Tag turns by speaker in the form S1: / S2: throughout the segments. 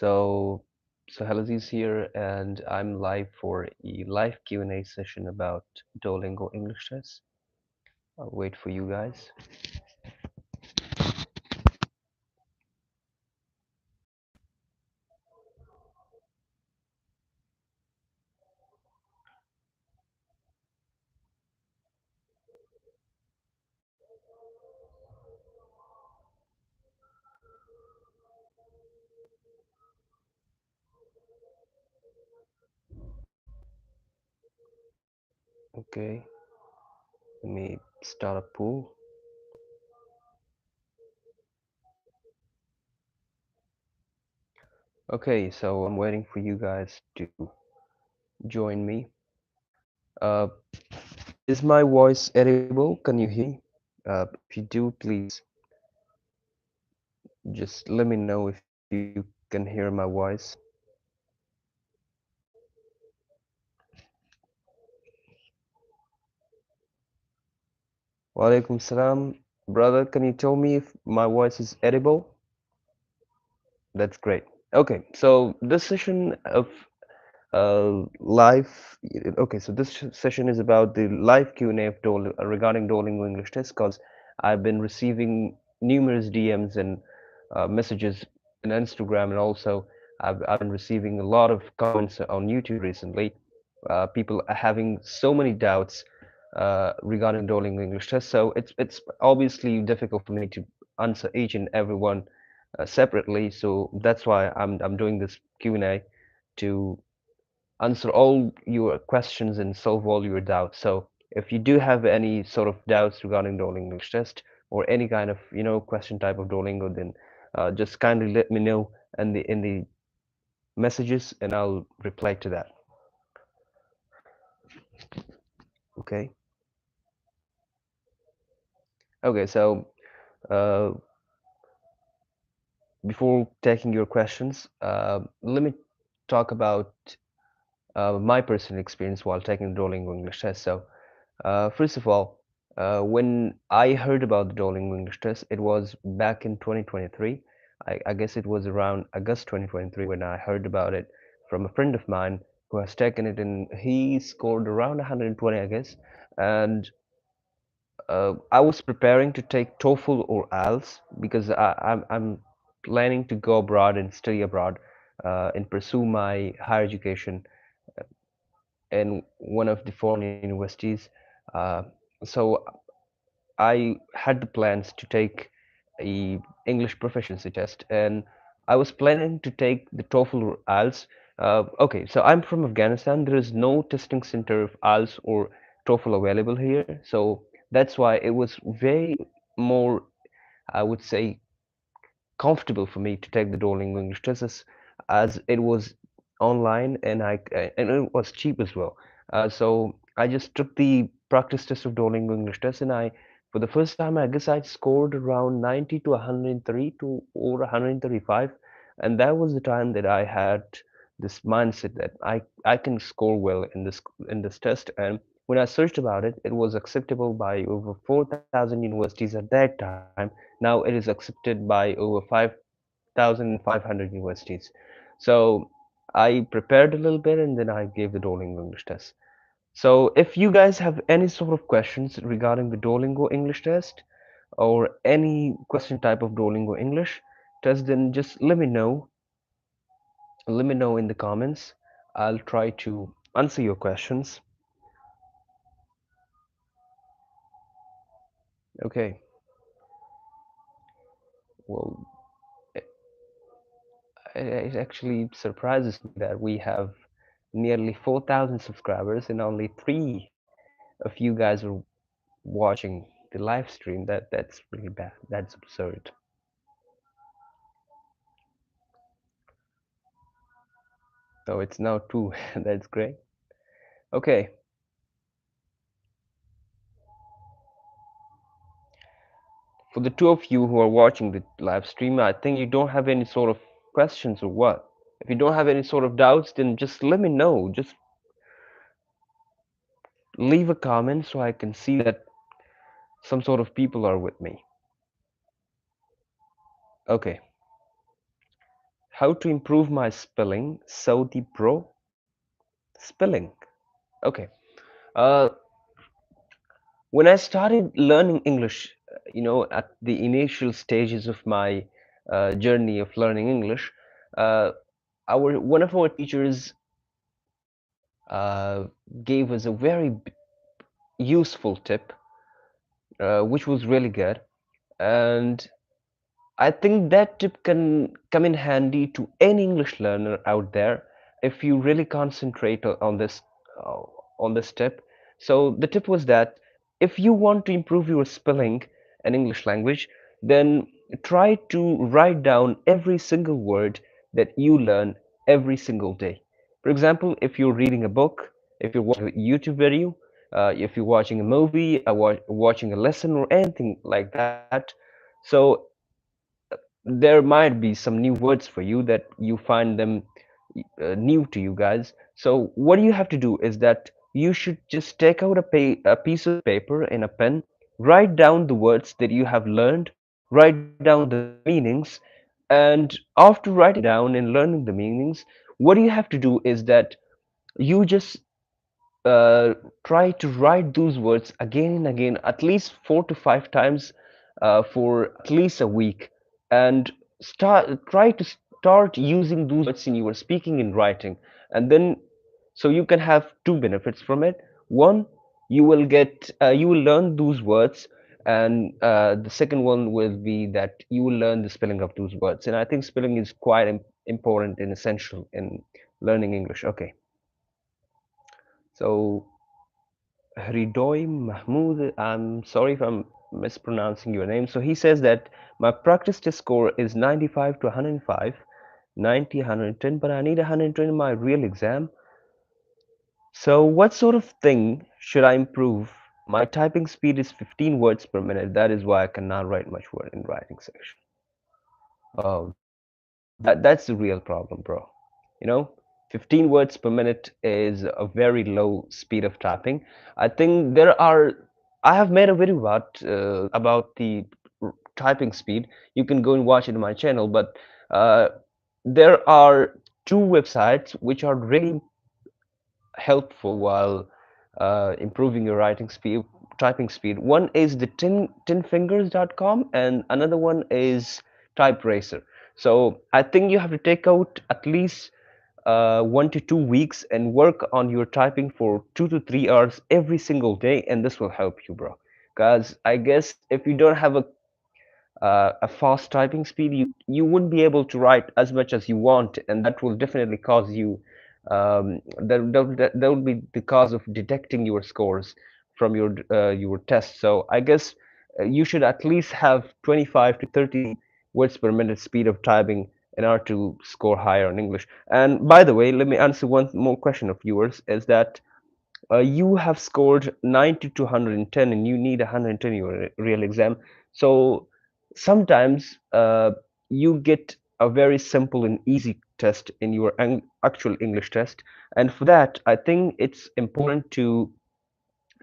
S1: So, Sohail Aziz here, and I'm live for a live Q&A session about Duolingo English test. I'll wait for you guys. Okay, let me start a poll. Okay, so I'm waiting for you guys to join me. Uh, is my voice edible? Can you hear me? If you do, please just let me know if you can hear my voice. Walaikum salam. Brother, can you tell me if my voice is edible? That's great. Okay, so this session of live. Okay, so this session is about the live Q&A of regarding Duolingo English test because I've been receiving numerous DMs and messages on Instagram, and also I've been receiving a lot of comments on YouTube recently. People are having so many doubts regarding Duolingo English test, so it's obviously difficult for me to answer each and every one separately. So that's why I'm doing this Q&A to answer all your questions and solve all your doubts. So if you do have any sort of doubts regarding Duolingo English test or any kind of question type of Duolingo, then just kindly let me know in the messages, and I'll reply to that. Okay. Okay. So uh, before taking your questions, let me talk about my personal experience while taking the Duolingo English test. So first of all, when I heard about the Duolingo English test, it was back in 2023. I guess it was around August 2023 when I heard about it from a friend of mine who has taken it, and he scored around 120, I guess. And I was preparing to take TOEFL or IELTS because I'm planning to go abroad and study abroad and pursue my higher education in one of the foreign universities. Uh, so I had the plans to take a English proficiency test, and I was planning to take the TOEFL or IELTS. Okay, so I'm from Afghanistan. There is no testing center of IELTS or TOEFL available here, so that's why it was very more, I would say, comfortable for me to take the Duolingo English test as it was online and and it was cheap as well. So I just took the practice test of Duolingo English test, and I for the first time I guess I scored around 90 to 103 to or 135, and that was the time that I had this mindset that I can score well in this test. And when I searched about it, it was acceptable by over 4,000 universities at that time. Now it is accepted by over 5,500 universities. So I prepared a little bit and then I gave the Duolingo English test. So if you guys have any sort of questions regarding the Duolingo English test or any question type of Duolingo English test, then just let me know. Let me know in the comments. I'll try to answer your questions. Okay. Well, it, it actually surprises me that we have nearly 4,000 subscribers and only three of you guys are watching the live stream. That's really bad. That's absurd. So it's now two. That's great. Okay. For the two of you who are watching the live stream, I think you don't have any sort of questions or what? If you don't have any sort of doubts, then just let me know. Just leave a comment so I can see that some sort of people are with me. Okay. How to improve my spelling? Saudi bro, spelling. Okay. Uh, when I started learning English, at the initial stages of my journey of learning English, uh, our one of our teachers uh, gave us a very useful tip, which was really good, and I think that tip can come in handy to any English learner out there if you really concentrate uh, on this tip. So the tip was that if you want to improve your spelling in English language, then try to write down every single word that you learn every single day. For example, if you're reading a book, if you're watching a YouTube video, if you're watching a movie, watching a lesson or anything like that. So there might be some new words for you that you find them new to you guys. So what you have to do is that you should just take out a piece of paper and a pen, write down the words that you have learned, write down the meanings, and after writing it down and learning the meanings, what you have to do is that you just uh, try to write those words again and again, at least 4 to 5 times for at least a week, and try to start using those words in your speaking and writing, and then so you can have two benefits from it. One, you will learn those words, and the second one will be that you will learn the spelling of those words. And I think spelling is quite important and essential in learning English. Okay, so Hridoy Mahmood, I'm sorry if I'm mispronouncing your name. So he says that my practice test score is 95 to 105, 90, 110, but I need 120 in my real exam. So what sort of thing should I improve? My typing speed is 15 words per minute. That is why I cannot write much word in writing section. Oh, that's the real problem, bro. You know, 15 words per minute is a very low speed of typing. I think I have made a video about the typing speed. You can go and watch it on my channel, but uh, there are two websites which are really helpful while improving your typing speed. One is the tinfingers.com and another one is typeracer. So I think you have to take out at least 1 to 2 weeks and work on your typing for 2 to 3 hours every single day, and this will help you, bro. Because I guess if you don't have a fast typing speed, you wouldn't be able to write as much as you want, and that will definitely cause you that would be the cause of detecting your scores from your test. So I guess you should at least have 25 to 30 words per minute speed of typing in order to score higher on English. And by the way, let me answer one more question of yours, is that you have scored 90 to 110 and you need 110 in your real exam. So sometimes you get a very simple and easy test in your actual English test. And for that, I think it's important to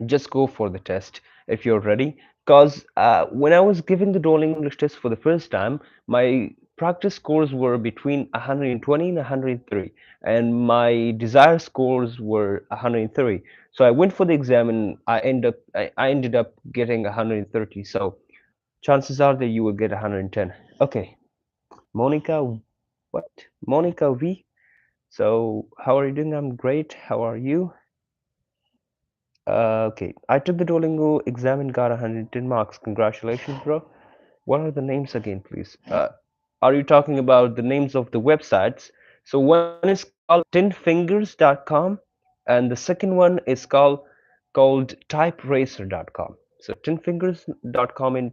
S1: just go for the test if you're ready. Because when I was giving the Duolingo English test for the first time, my practice scores were between 120 and 130, and my desired scores were 130. So I went for the exam and I ended up getting 130. So chances are that you will get 110. Okay, Monica, what? Monica V. So how are you doing? I'm great. How are you? Okay, I took the Duolingo exam and got 110 marks. Congratulations, bro. What are the names again, please? Are you talking about the names of the websites? So one is called tinfingers.com and the second one is called typeracer.com. So tinfingers.com and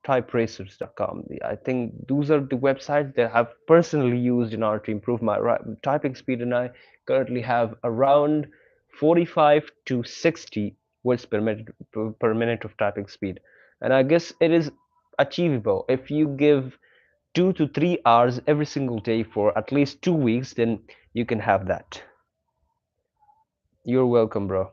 S1: typeracers.com. I think those are the websites that I've personally used in order to improve my typing speed, and I currently have around 45 to 60 words per minute of typing speed. And I guess it is achievable if you give 2 to 3 hours every single day for at least 2 weeks, then you can have that. You're welcome, bro.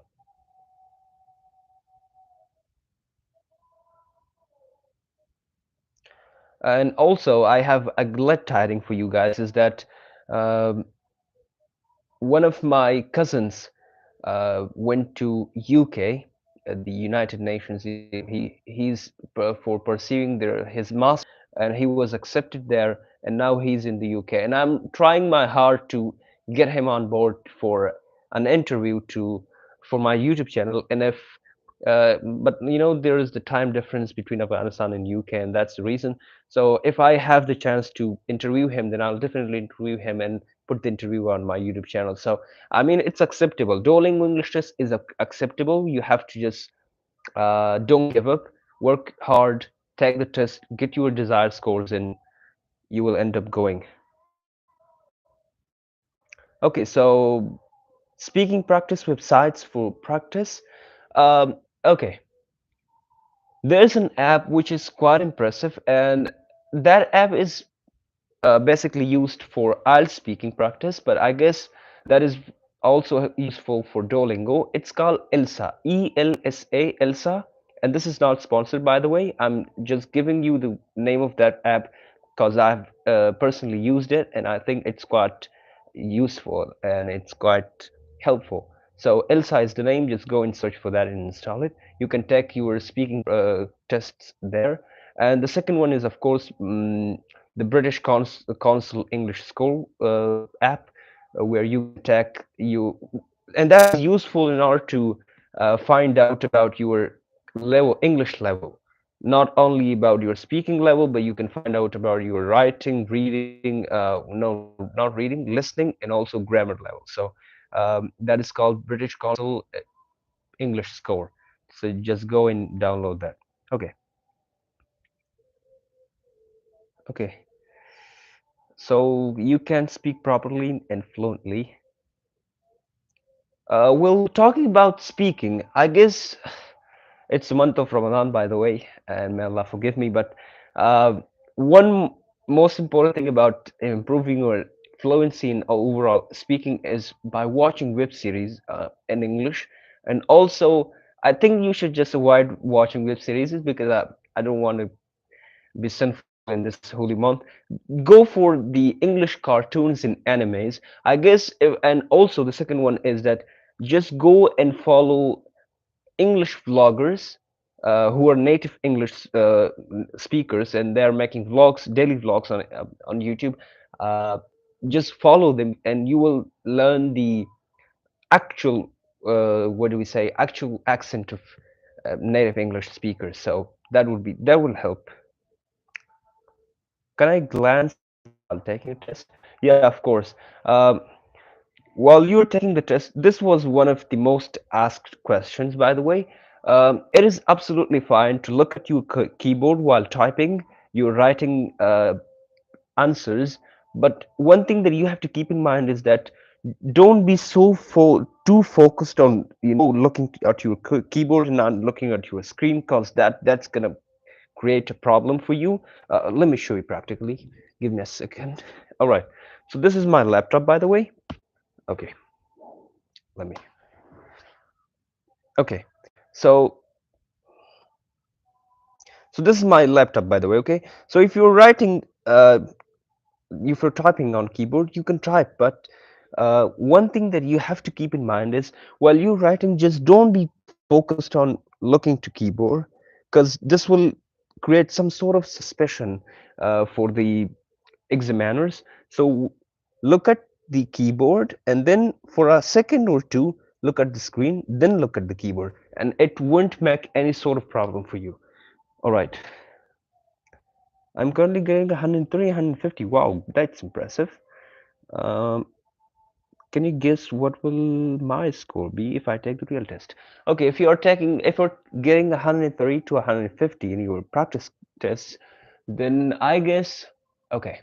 S1: And also, I have a glad tiding for you guys is that um, one of my cousins went to UK, the United Nations. He's for pursuing his master, and he was accepted there, and now he's in the UK. And I'm trying my hard to get him on board for an interview to for my YouTube channel. And if but you know there is the time difference between Afghanistan and UK, and that's the reason. So if I have the chance to interview him, then I'll definitely interview him and put the interview on my YouTube channel. So I mean, it's acceptable. Duolingo English test is acceptable. You have to just don't give up, work hard, take the test, get your desired scores, and you will end up going. Okay, so speaking practice websites for practice. Okay, there's an app which is quite impressive, and that app is basically used for IELTS speaking practice, but I guess that is also useful for Duolingo. It's called ELSA, ELSA, ELSA, and this is not sponsored, by the way. I'm just giving you the name of that app because I've personally used it, and I think it's quite useful and it's quite helpful. So ELSA is the name. Just go and search for that and install it. You can take your speaking tests there. And the second one is, of course, the British Council English School app, where you can take you, and that is useful in order to find out about your level, English level, not only about your speaking level, but you can find out about your writing, reading, no, not reading, listening, and also grammar level. So that is called British Council English Score. So just go and download that. Okay, okay. So you can speak properly and fluently. Well, talking about speaking, I guess it's the month of Ramadan, by the way, and may Allah forgive me. But one most important thing about improving your fluency in overall speaking is by watching web series in English. And also, I think you should just avoid watching web series because I don't want to be sinful in this holy month. Go for the English cartoons and animes, I guess. And also, the second one is that just go and follow English vloggers who are native English speakers, and they're making vlogs, daily vlogs on YouTube. Uh, just follow them, and you will learn the actual what do we say, actual accent of native English speakers. So that will help. Can I glance while taking a test? Yeah, of course. Um, While you were taking the test, this was one of the most asked questions, by the way. It is absolutely fine to look at your keyboard while typing. You're writing answers, but one thing that you have to keep in mind is that don't be so too focused on looking at your keyboard and not looking at your screen, because that's gonna create a problem for you. Let me show you practically. Give me a second. All right. So this is my laptop, by the way. Okay. Let me. Okay. So so this is my laptop, by the way. Okay. So if you're writing, if you're typing on keyboard, you can type, but one thing that you have to keep in mind is while you're writing, just don't be too focused on looking to keyboard, because this will create some sort of suspicion for the examiners. So look at the keyboard, and then for a second or two, look at the screen, then look at the keyboard, and it won't make any sort of problem for you. All right. I'm currently getting 103, 150. Wow, that's impressive. Um, can you guess what will my score be if I take the real test? Okay, if you're getting 103 to 150 in your practice tests, then I guess, okay.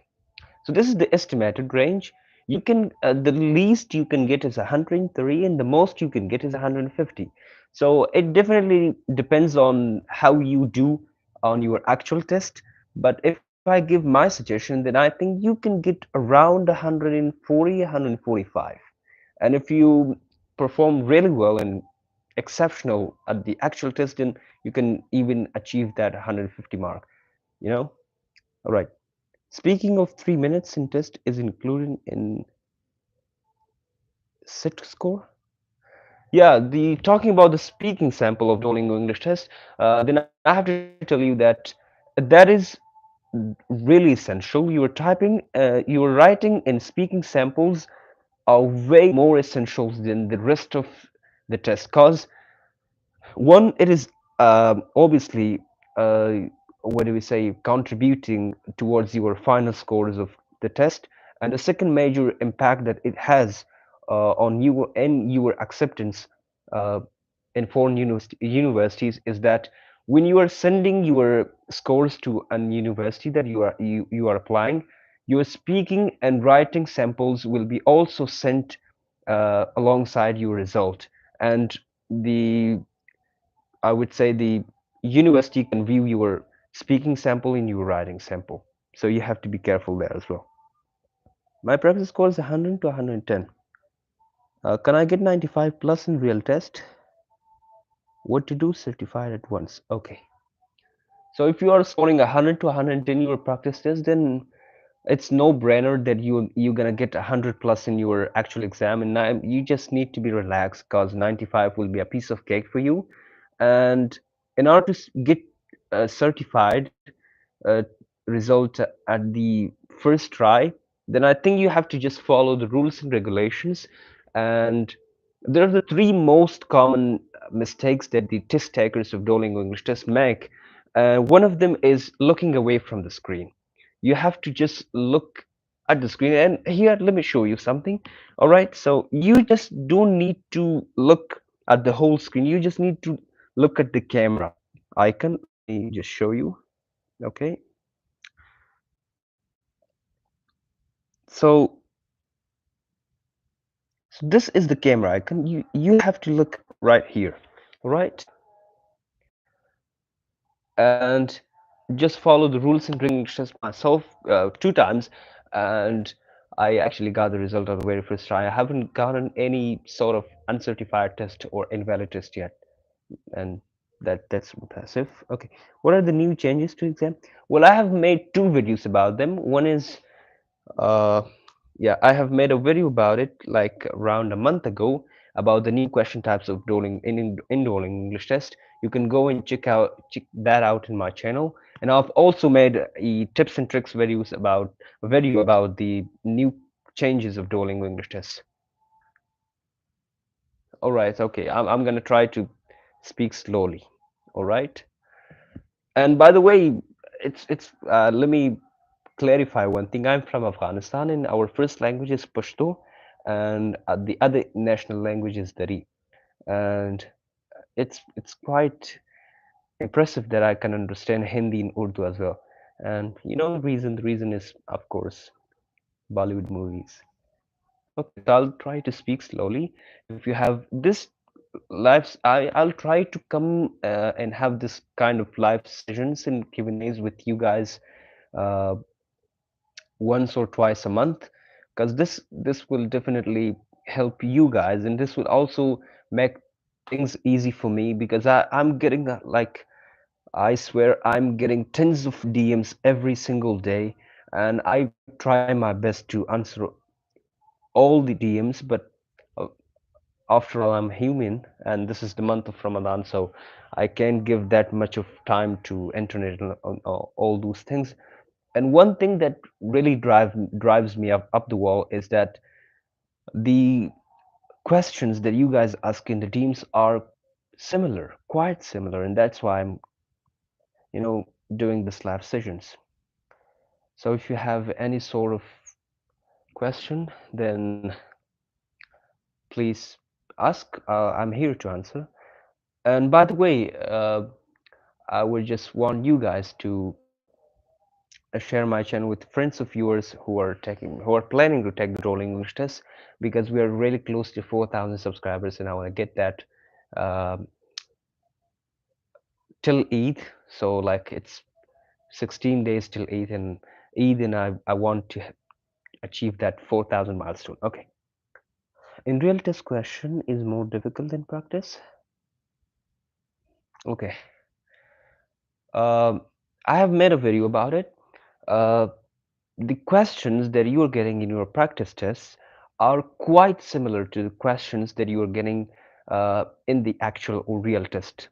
S1: So this is the estimated range. You can the least you can get is 103, and the most you can get is 150. So it definitely depends on how you do on your actual test. But if I give my suggestion, then I think you can get around 140, 145. And if you perform really well and exceptional at the actual test, then you can even achieve that 150 mark. You know. All right. Speaking of 3 minutes in test is included in sit score. Yeah, the talking about the speaking sample of Duolingo English test, then I have to tell you that that is really essential. You are typing, you are writing, and speaking samples are way more essential than the rest of the test. Cause one, it is obviously uh, what do we say, contributing towards your final scores of the test, and the second major impact that it has on you and your acceptance uh, in foreign universities is that when you are sending your scores to a university that you are applying, your speaking and writing samples will be also sent alongside your result, and the I would say the university can view your speaking sample in your writing sample. So you have to be careful there as well. My practice score is 100 to 110. Can I get 95 plus in real test? What to do? Certified at once. Okay. So if you are scoring 100 to 110 in your practice test, then it's no brainer that you're gonna get 100 plus in your actual exam, and you just need to be relaxed because 95 will be a piece of cake for you. And in order to get certified result at the first try, then I think you have to just follow the rules and regulations. And there are the three most common mistakes that the test takers of Duolingo English test make. One of them is looking away from the screen. You have to just look at the screen. And here, let me show you something. All right, so you just don't need to look at the whole screen. You just need to look at the camera icon. Let me just show you. Okay, so so this is the camera icon. You have to look right here, all right, and just follow the rules and bring test myself 2 times, and I actually got the result on the very first try. I haven't gotten any sort of uncertified test or invalid test yet, and that's impressive. Okay, what are the new changes to exam? Well, I have made two videos about them. One is Uh, yeah, I have made a video about it like around a month ago about the new question types of Duolingo in Duolingo English test. You can go and check that out in my channel. And I've also made a tips and tricks videos about a video about the new changes of Duolingo English test. All right, okay, I'm gonna try to speak slowly. All right. And by the way, it's let me clarify one thing. I'm from Afghanistan, and our first language is Pashto, and the other national language is Dari. And it's quite impressive that I can understand Hindi and Urdu as well. And you know the reason? The reason is, of course, Bollywood movies. Okay, so I'll try to speak slowly. If you have this lives, I'll try to come and have this kind of live sessions and Q&As with you guys uh, once or twice a month, because this will definitely help you guys, and this will also make things easy for me because I'm getting like, I swear I'm getting tens of DMs every single day, and I try my best to answer all the DMs, but uh, after all, I'm human, and this is the month of Ramadan, so I can't give that much of time to internet and all those things. And one thing that really drives me up the wall is that the questions that you guys ask in the teams are similar, quite similar, and that's why I'm, doing this live sessions. So if you have any sort of question, then please ask. I'm here to answer. And by the way, I would just want you guys to share my channel with friends of yours who are planning to take the Duolingo English test, because we are really close to 4,000 subscribers, and I want to get that um till Eid. So like it's 16 days till Eid, and I want to achieve that 4,000 milestone. Okay. In real test question is more difficult than practice. Okay. Um, I have made a video about it. uh, the questions that you are getting in your practice tests are quite similar to the questions that you are getting in the actual or real test.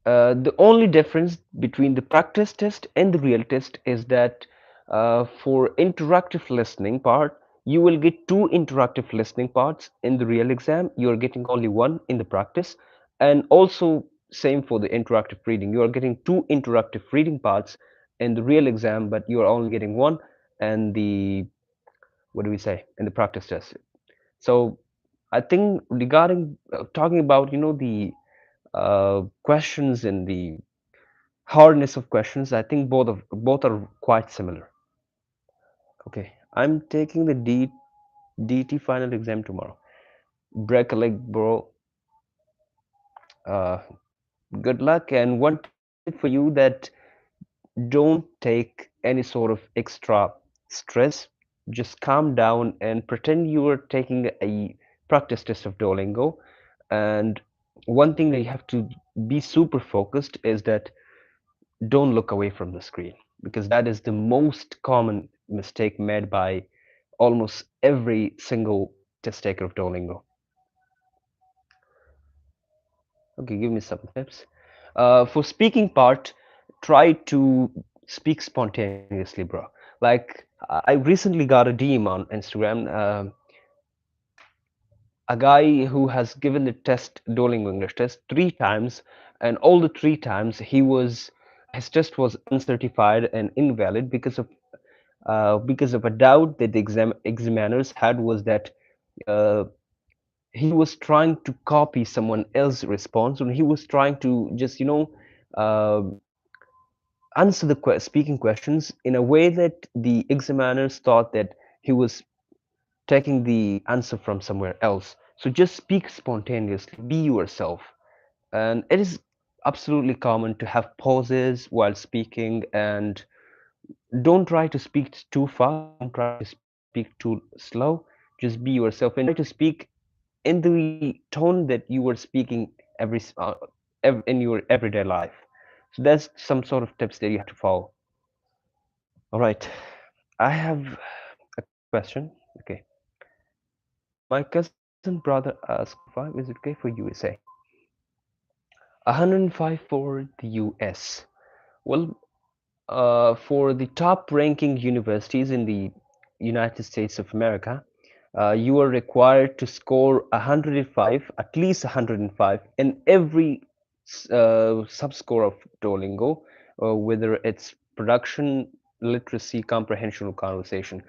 S1: The only difference between the practice test and the real test is that for interactive listening part, you will get two interactive listening parts in the real exam. You are getting only one in the practice, and also same for the interactive reading. You are getting two interactive reading parts in the real exam, but you are only getting one, and the what do we say in the practice test. So I think regarding talking about the questions in the hardness of questions, I think both are quite similar. Okay, I'm taking the DT final exam tomorrow. Break a leg, bro. Uh, Good luck. And one tip for you that don't take any sort of extra stress. Just calm down and pretend you are taking a practice test of Duolingo. And one thing that you have to be super focused is that don't look away from the screen because that is the most common mistake made by almost every single test taker of Duolingo. Okay, give me some tips. For speaking part, try to speak spontaneously, bro. Like I recently got a DM on Instagram. A guy who has given the test, Duolingo English test, 3 times, and all the 3 times his test was uncertified and invalid because of a doubt that the examiners had was that uh, he was trying to copy someone else's response and he was trying to just uh, answer the speaking questions in a way that the examiners thought that he was taking the answer from somewhere else. So just speak spontaneously, be yourself. And it is absolutely common to have pauses while speaking, and don't try to speak too fast, don't try to speak too slow. Just be yourself and try to speak in the tone that you were speaking in your everyday life. So that's some sort of tips that you have to follow. All right, I have a question. Okay, my cousin brother asked 105. Is it okay for USA? 105 for the US. Well, for the top ranking universities in the United States of America, you are required to score 105, at least 105, in every subscore of Duolingo, whether it's production, literacy, comprehension, or conversation.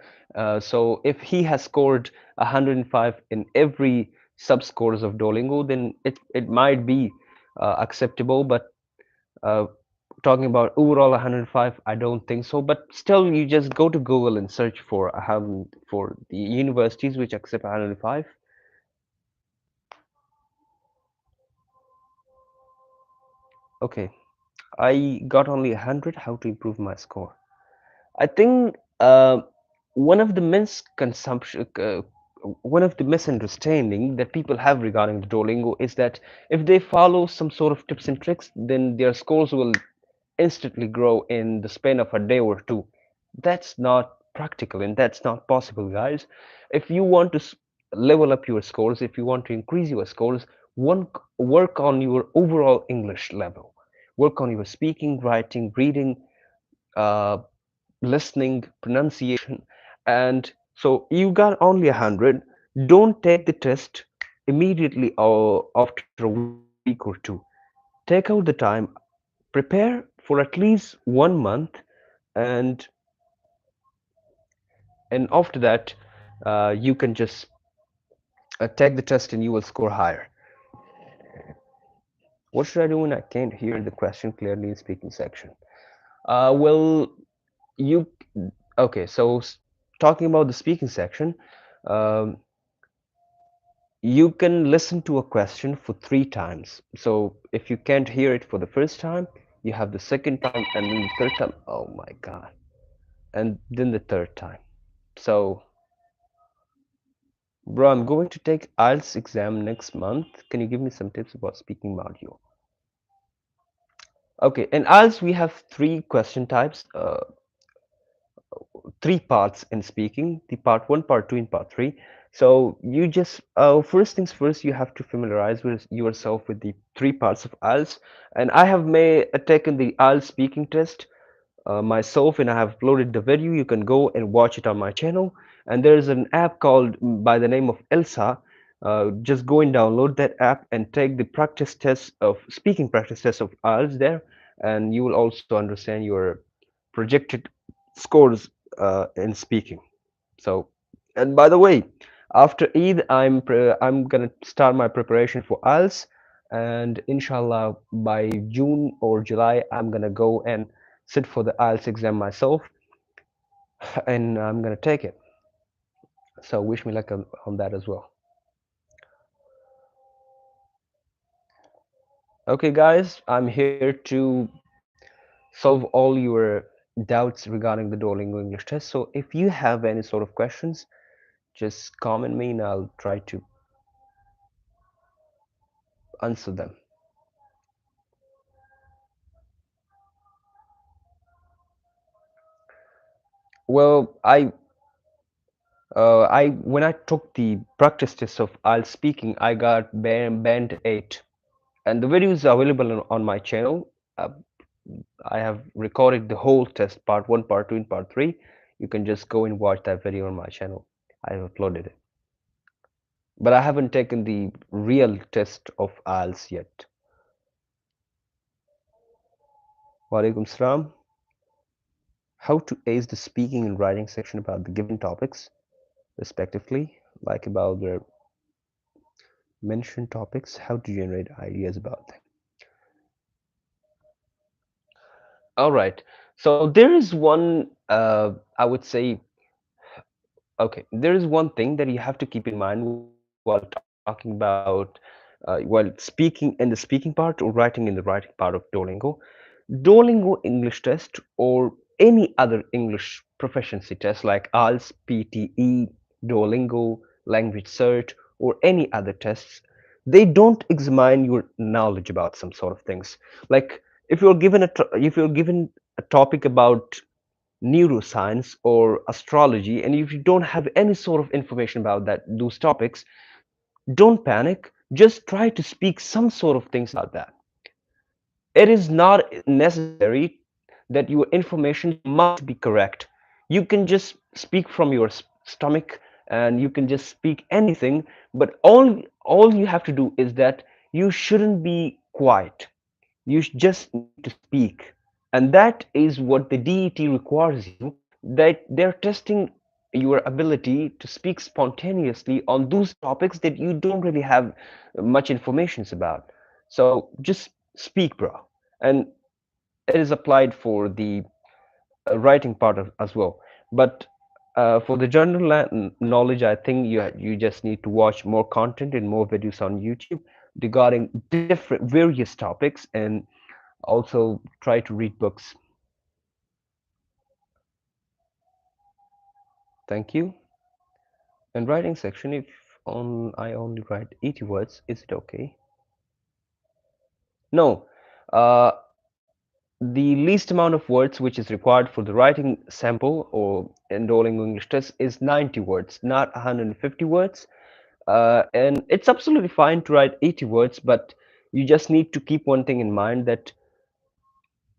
S1: So if he has scored 105 in every subscores of Duolingo, then it might be acceptable, but uh, talking about overall 105, I don't think so. But still, you just go to Google and search for the universities which accept 105. Okay, I got only 100. How to improve my score? I think one of the misconception, one of the misunderstanding that people have regarding the Duolingo is that if they follow some sort of tips and tricks, then their scores will instantly grow in the span of a day or two. That's not practical and that's not possible, guys. If you want to level up your scores, if you want to increase your scores, one work on your overall English level. Work on your speaking, writing, reading, uh, listening, pronunciation, and so you got only 100. Don't take the test immediately or after a week or two. Take out the time, prepare for at least 1 month, and after that, you can just take the test and you will score higher. What should I do when I can't hear the question clearly in speaking section? Well, you okay? So talking about the speaking section, um, you can listen to a question for 3 times. So if you can't hear it for the first time, you have the second time and then the third time. Oh my God. And then the third time. So, bro, I'm going to take IELTS exam next month. Can you give me some tips about speaking module? Okay, in IELTS we have three question types. three parts in speaking, the part one, part two, and part three. So you just first things first, you have to familiarize with yourself with the three parts of IELTS. And I have taken the IELTS speaking test myself, and I have uploaded the video. You can go and watch it on my channel. And there's an app called by the name of Elsa. Just go and download that app and take the practice test of speaking practice test of IELTS there, and you will also understand your projected scores in speaking. So, and by the way, after Eid, I'm gonna start my preparation for IELTS, and inshallah by June or July, I'm gonna go and sit for the IELTS exam myself, and I'm gonna take it. So wish me luck on that as well. Okay, guys, I'm here to solve all your doubts regarding the Duolingo English test. So if you have any sort of questions, just comment me and I'll try to answer them. Well, I when I took the practice test of IELTS speaking, I got band 8, and the video is available on my channel. Uh, I have recorded the whole test, part one, part two, and part three. You can just go and watch that video on my channel. I have uploaded it, but I haven't taken the real test of IELTS yet. Walaikum salam. How to ace the speaking and writing section about the given topics, respectively, like about the mentioned topics, how to generate ideas about them. All right. So there is one, I would say, okay, there is one thing that you have to keep in mind while talking about, while speaking in the speaking part or writing in the writing part of Duolingo. Duolingo English test or any other English proficiency test like IELTS, PTE, Duolingo, language search, or any other tests, they don't examine your knowledge about some sort of things. Like if you're given a topic about neuroscience or astrology, and if you don't have any sort of information about those topics, don't panic. Just try to speak some sort of things about that. It is not necessary that your information must be correct. You can just speak from your stomach, and you can just speak anything, but all you have to do is that you shouldn't be quiet. You just need to speak. And that is what the DET requires you, that they're testing your ability to speak spontaneously on those topics that you don't really have much information about. So just speak, bro. And it is applied for the writing part as well. But for the general knowledge, I think you just need to watch more content and more videos on YouTube regarding different various topics, and also try to read books. Thank you. In writing section, if on I only write 80 words, is it okay? No. The least amount of words which is required for the writing sample or enrolling English test is 90 words, not 150 words. And it's absolutely fine to write 80 words, but you just need to keep one thing in mind, that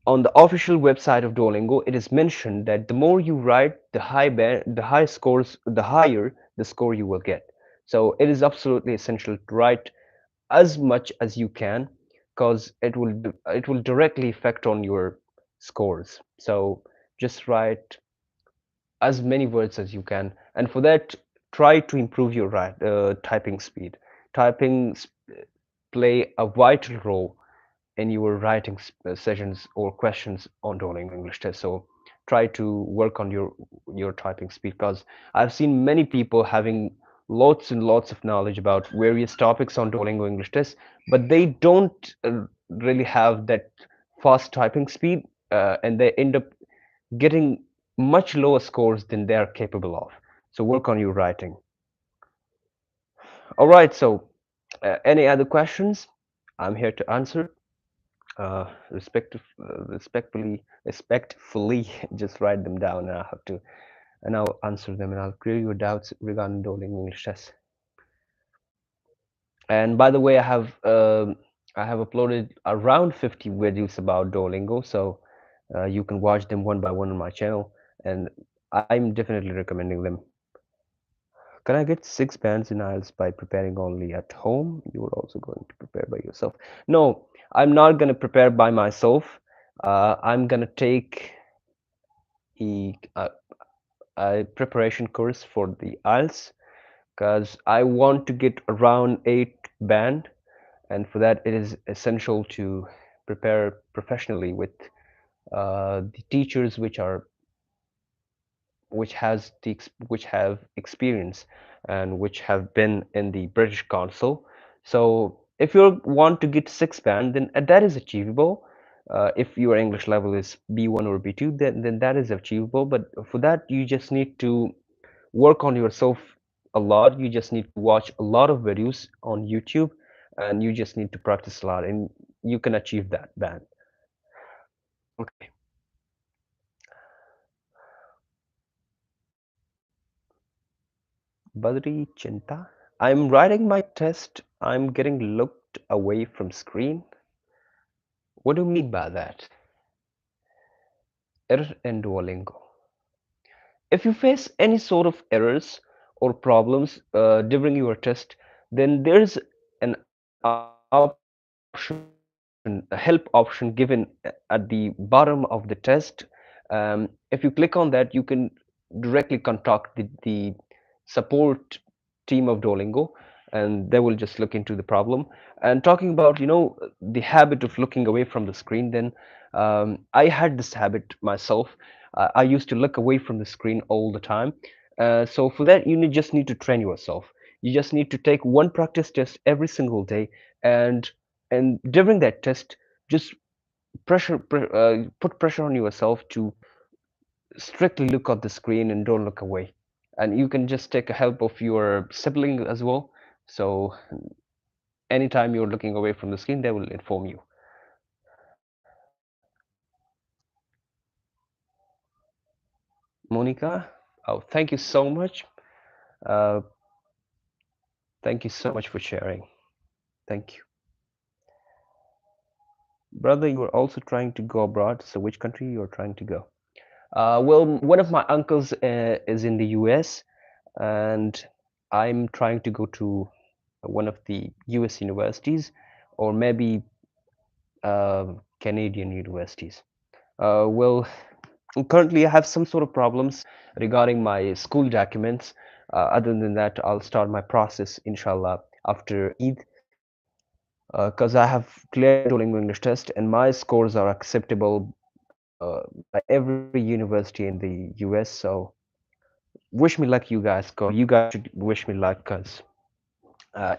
S1: on the official website of Duolingo, it is mentioned that the more you write, the high scores, the higher the score you will get. So it is absolutely essential to write as much as you can, because it will directly affect on your scores. So just write as many words as you can, and for that, try to improve your typing speed. Typing play a vital role in your writing sessions or questions on Duolingo English test. So try to work on your typing speed, because I've seen many people having lots and lots of knowledge about various topics on Duolingo English test, but they don't really have that fast typing speed, and they end up getting much lower scores than they are capable of. So work on your writing. All right. So any other questions? I'm here to answer. respectfully, just write them down, and I have to, and I'll answer them, and I'll clear your doubts regarding Duolingo English test. And by the way, I have uploaded around 50 videos about Duolingo, so you can watch them one by one on my channel, and I'm definitely recommending them. Can I get 6 bands in IELTS by preparing only at home? You are also going to prepare by yourself. No, I'm not going to prepare by myself. I'm going to take a, a preparation course for the IELTS because I want to get around 8 band, and for that it is essential to prepare professionally with the teachers which have experience and which have been in the British Council. So if you want to get 6 band, then that is achievable. If your English level is B1 or B2, then that is achievable. But for that, you just need to work on yourself a lot. You just need to watch a lot of videos on YouTube, and you just need to practice a lot, and you can achieve that band. Okay. Badri Chinta. I'm writing my test. I'm getting looked away from screen. What do you mean by that? Error in Duolingo. If you face any sort of errors or problems during your test, then there's an option, a help option given at the bottom of the test. If you click on that, you can directly contact the support team of Duolingo, and they will just look into the problem. And talking about, the habit of looking away from the screen, then I had this habit myself. I used to look away from the screen all the time. So for that, just need to train yourself. You just need to take one practice test every single day, and during that test, just put pressure on yourself to strictly look at the screen and don't look away. And you can just take a help of your sibling as well. So anytime you're looking away from the screen, they will inform you. Monica, oh, thank you so much. Uh, Thank you so much for sharing. Thank you. Brother, you are also trying to go abroad. So which country you are trying to go? Well, one of my uncles is in the US, and I'm trying to go to one of the US universities, or maybe Canadian universities. Well, currently I have some sort of problems regarding my school documents. Other than that, I'll start my process, inshallah, after Eid, because I have cleared my Duolingo English test and my scores are acceptable by every university in the US. So wish me luck, you guys. You guys should wish me luck, because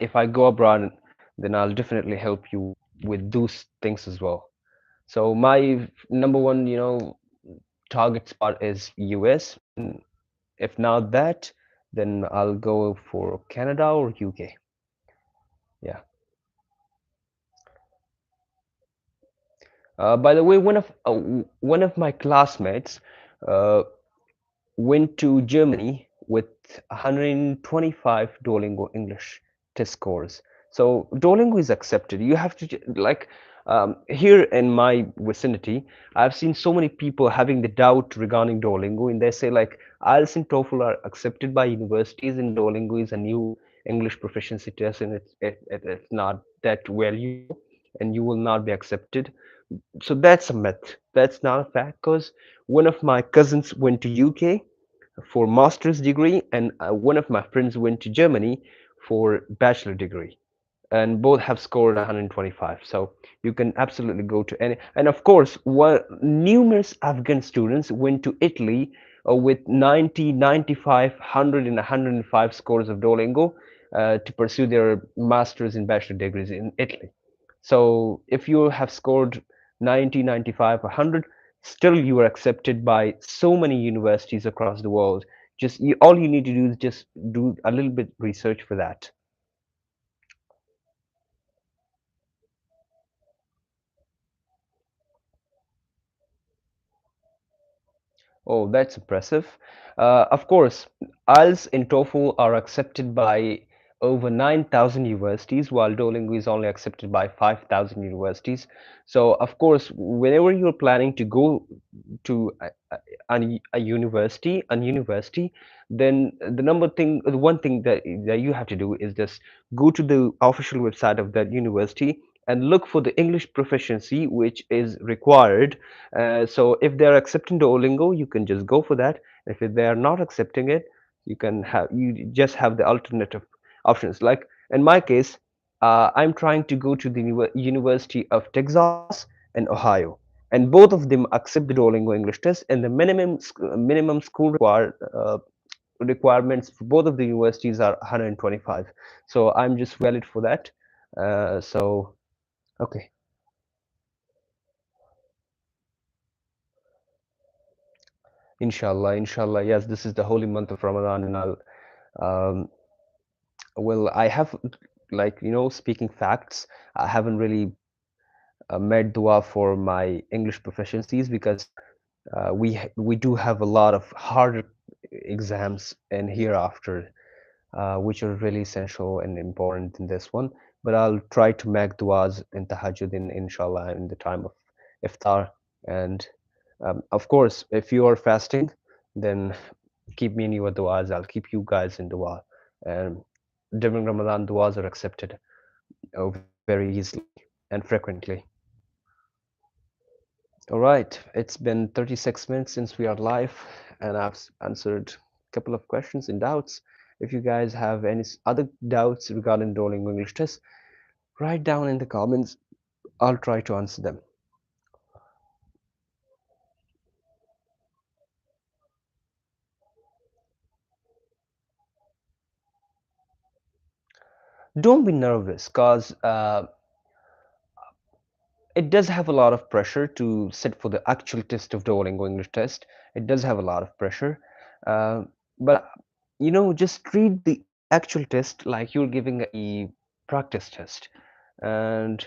S1: if I go abroad, then I'll definitely help you with those things as well. So my number one, target spot is US. And if not that, then I'll go for Canada or UK. Yeah. By the way, one of my classmates uh, went to Germany with 125 Duolingo English test scores. So Duolingo is accepted. You have to like here in my vicinity, I've seen so many people having the doubt regarding Duolingo, and they say like IELTS and TOEFL are accepted by universities, and Duolingo is a new English proficiency test, and it's not that valuable, and you will not be accepted. So that's a myth. That's not a fact, because one of my cousins went to UK for master's degree, and one of my friends went to Germany for bachelor degree, and both have scored 125. So you can absolutely go to any. And of course, numerous Afghan students went to Italy with 90, 95, 100, and 105 scores of Duolingo to pursue their master's and bachelor degrees in Italy. So if you have scored 90, 95, 100, still you are accepted by so many universities across the world. All you need to do is just do a little bit research for that. Oh, that's impressive. Of course, IELTS and TOEFL are accepted by over 9,000 universities, while Duolingo is only accepted by 5,000 universities. So, of course, whenever you're planning to go to a university, then the one thing that you have to do is just go to the official website of that university and look for the English proficiency which is required. So if they're accepting Duolingo, you can just go for that. If they are not accepting it, you just have the alternative options. Like in my case, I'm trying to go to the University of Texas and Ohio, and both of them accept the Duolingo English test, and the minimum school requirements for both of the universities are 125. So I'm just valid for that. So okay, inshallah, inshallah. Yes, this is the holy month of Ramadan, and I'll um, well, I have like speaking facts. I haven't really made dua for my English proficiencies because we do have a lot of harder exams and hereafter, which are really essential and important in this one. But I'll try to make duas in tahajjud in inshallah in the time of iftar. And of course, if you are fasting, then keep me in your duas. I'll keep you guys in dua. And during Ramadan, duas are accepted very easily and frequently. All right, it's been 36 minutes since we are live, and I've answered a couple of questions and doubts. If you guys have any other doubts regarding Duolingo English test, write down in the comments. I'll try to answer them. Don't be nervous, cause it does have a lot of pressure to sit for the actual test of Duolingo English test. It does have a lot of pressure, uh, but just treat the actual test like you're giving a practice test, and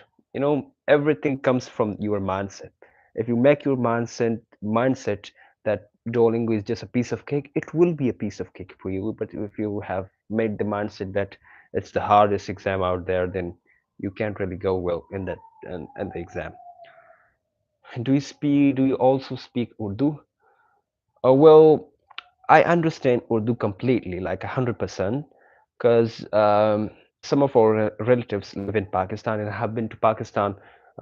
S1: everything comes from your mindset. If you make your mindset that Duolingo is just a piece of cake, it will be a piece of cake for you. But if you have made the mindset that it's the hardest exam out there, then you can't really go well in that and the exam. Do you also speak Urdu? Well, I understand Urdu completely, like 100%, because some of our relatives live in Pakistan, and I have been to Pakistan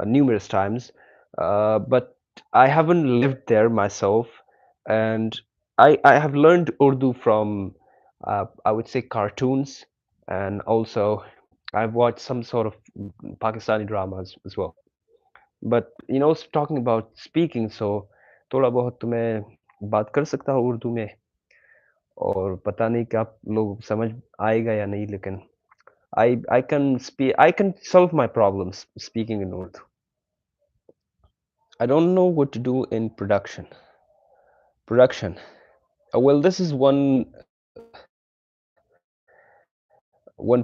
S1: numerous times, but I haven't lived there myself, and I have learned Urdu from I would say cartoons, and also I've watched some sort of Pakistani dramas as well. But talking about speaking, so थोड़ा बहुत तो मैं बात कर सकता हूँ उर्दू में, और पता नहीं कि आप लोग समझ आएगा या नहीं, लेकिन I can solve my problems speaking in Urdu. I don't know what to do in production. Well, this is one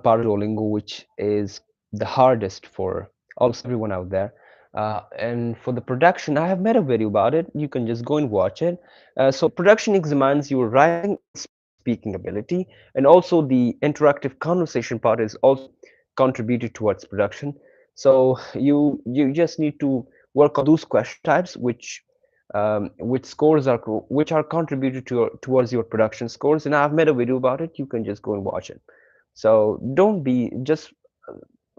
S1: part of Duolingo which is the hardest for almost everyone out there. And for the production, I have made a video about it. You can just go and watch it. So production examines your writing and speaking ability, and also the interactive conversation part is also contributed towards production. So you just need to work on those question types which are contributed towards your production scores. And I've made a video about it. You can just go and watch it. So don't be just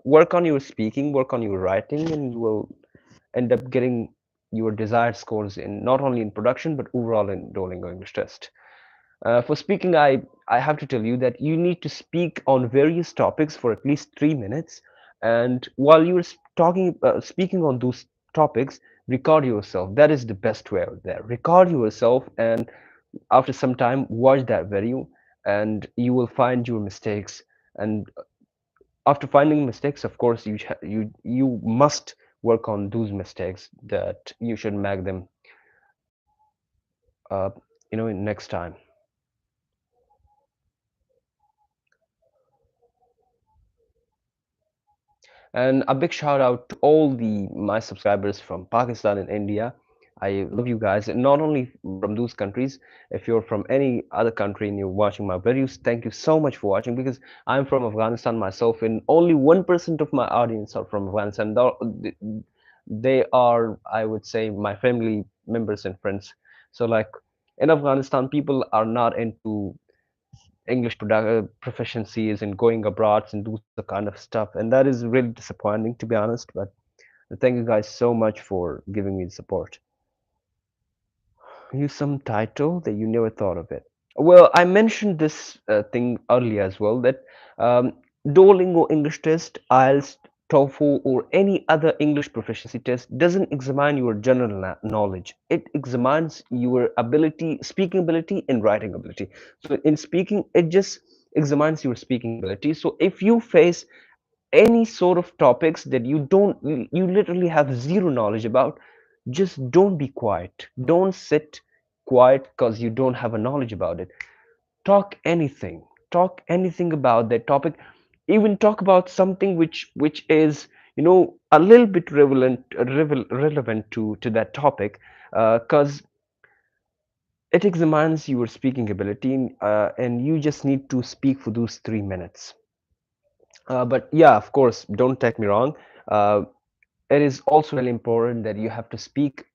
S1: work on your speaking, work on your writing, and you will end up getting your desired scores in not only in production but overall in Duolingo English test. For speaking, I have to tell you that you need to speak on various topics for at least 3 minutes, and while you're speaking on those topics, record yourself. That is the best way out there. Record yourself, and after some time, watch that video, and you will find your mistakes. And after finding mistakes, of course, you must work on those mistakes that you should make them, uh, next time. And a big shout out to all the my subscribers from Pakistan and India. I love you guys, and not only from those countries. If you're from any other country and you're watching my videos, thank you so much for watching. Because I'm from Afghanistan myself, and only 1% of my audience are from Afghanistan. They are, I would say, my family members and friends. So, like in Afghanistan, people are not into English proficiencies and going abroad and those kind of stuff, and that is really disappointing, to be honest. But thank you guys so much for giving me the support. Use some title that you never thought of it. Well, I mentioned this thing earlier as well, that um, Duolingo English test, IELTS, TOEFL, or any other English proficiency test doesn't examine your general knowledge. It examines your ability, speaking ability, and writing ability. So in speaking, it just examines your speaking ability. So if you face any sort of topics that you literally have zero knowledge about, just don't be quiet, don't sit quiet because you don't have a knowledge about it. Talk anything about that topic. Even talk about something which is, a little bit relevant to that topic, because it examines your speaking ability, and you just need to speak for those 3 minutes. But yeah, of course, don't take me wrong. Uh, it is also really important that you have to speak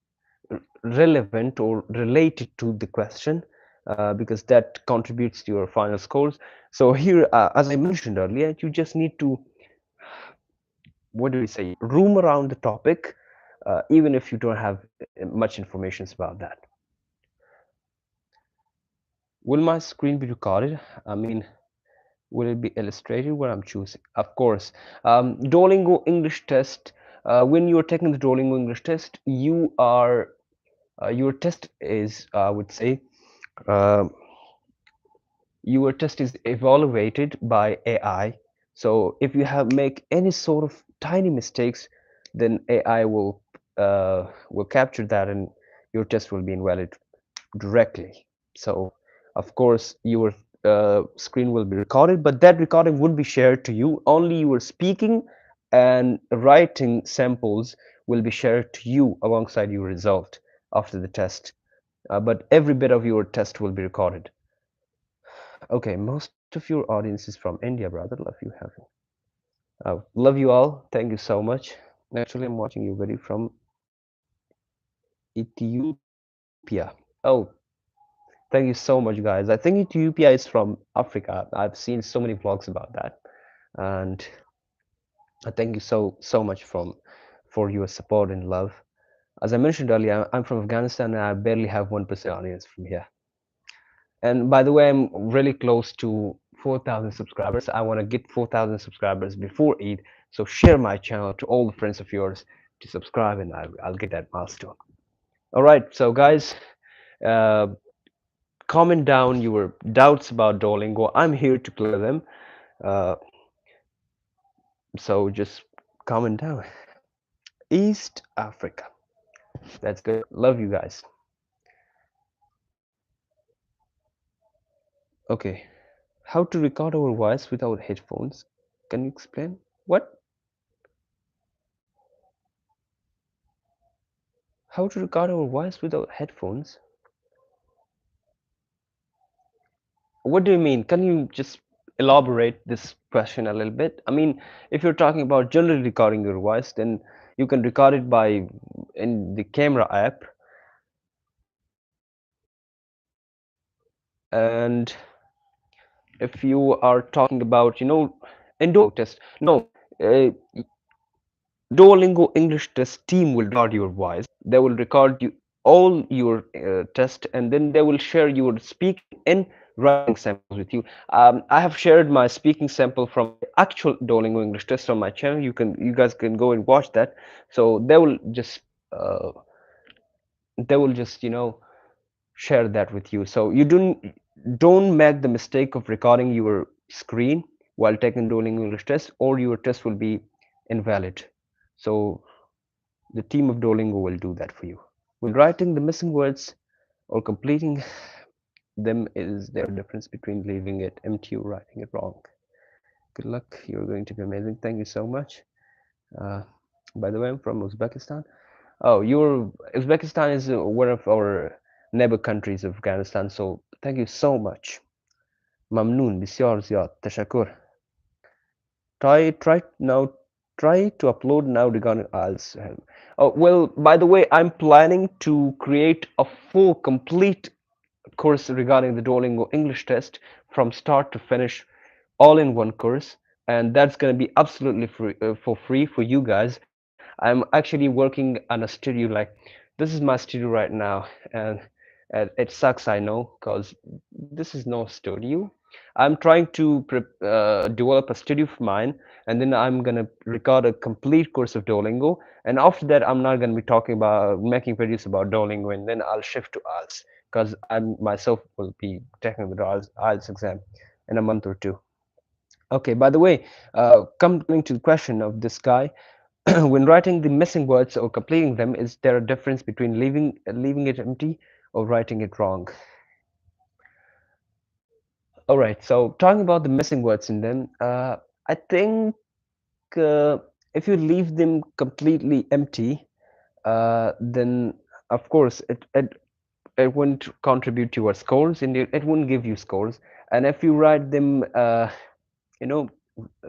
S1: relevant or related to the question, because that contributes to your final scores. So here, as I mentioned earlier, you just need to, what do we say, roam around the topic, even if you don't have much information about that. Will my screen be recorded? I mean, will it be illustrated what I'm choosing? Of course. Duolingo English test. When you're taking the Duolingo English test, your test is, I would say, uh, your test is evaluated by AI. So if you have make any sort of tiny mistakes, then AI will capture that, and your test will be invalid directly. So, of course, your screen will be recorded, but that recording would be shared to you. Only your speaking and writing samples will be shared to you alongside your result after the test. But every bit of your test will be recorded. Okay, most of your audience is from India, brother. Love you having. Love you all. Thank you so much. Actually, I'm watching your video from Ethiopia. Oh, thank you so much, guys. I think Ethiopia is from Africa. I've seen so many vlogs about that, and I thank you so much for your support and love. As I mentioned earlier, I'm from Afghanistan, and I barely have 1% audience from here. And by the way, I'm really close to 4,000 subscribers. I want to get 4,000 subscribers before Eid. So share my channel to all the friends of yours to subscribe, and I'll get that milestone. All right, so guys, uh, comment down your doubts about Duolingo. I'm here to clear them. Uh, so just comment down. East Africa. That's good. Love you guys. Okay. How to record our voice without headphones? Can you explain? What? How to record our voice without headphones? What do you mean? Can you just elaborate this question a little bit? I mean, if you're talking about generally recording your voice, then you can record it by in the camera app, and if you are talking about, in test, no, uh, Duolingo English test team will record your voice. They will record all your test, and then they will share your speaking and writing samples with you. I have shared my speaking sample from the actual Duolingo English test on my channel. You guys can go and watch that. So uh, they will just share that with you. So you don't make the mistake of recording your screen while taking Duolingo English test, or your test will be invalid. So the team of Duolingo will do that for you. When writing the missing words or completing them, is there a difference between leaving it empty or writing it wrong? Good luck. You're going to be amazing. Thank you so much. Uh, by the way, I'm from Uzbekistan. Oh, you're Uzbekistan is one of our neighbor countries of Afghanistan, so thank you so much. Mamnoon, bisyar ziyad, tashakur. Try now. Try to upload now regarding IELTS. Oh well, by the way, I'm planning to create a full, complete course regarding the Duolingo English test from start to finish, all in one course, and that's gonna be absolutely free for free for you guys. I'm actually working on a studio. Like, this is my studio right now, and it sucks, I know, because this is no studio. I'm trying to develop a studio of mine, and then I'm gonna record a complete course of Duolingo. And after that, I'm not gonna be talking about making videos about Duolingo, and then I'll shift to IELTS because I myself will be taking the IELTS exam in a month or two. Okay, by the way, coming to the question of this guy, when writing the missing words or completing them, is there a difference between leaving it empty or writing it wrong? All right, so talking about the missing words in them, I think uh, if you leave them completely empty, then of course it wouldn't contribute to your scores and it wouldn't give you scores. And if you write them, you know,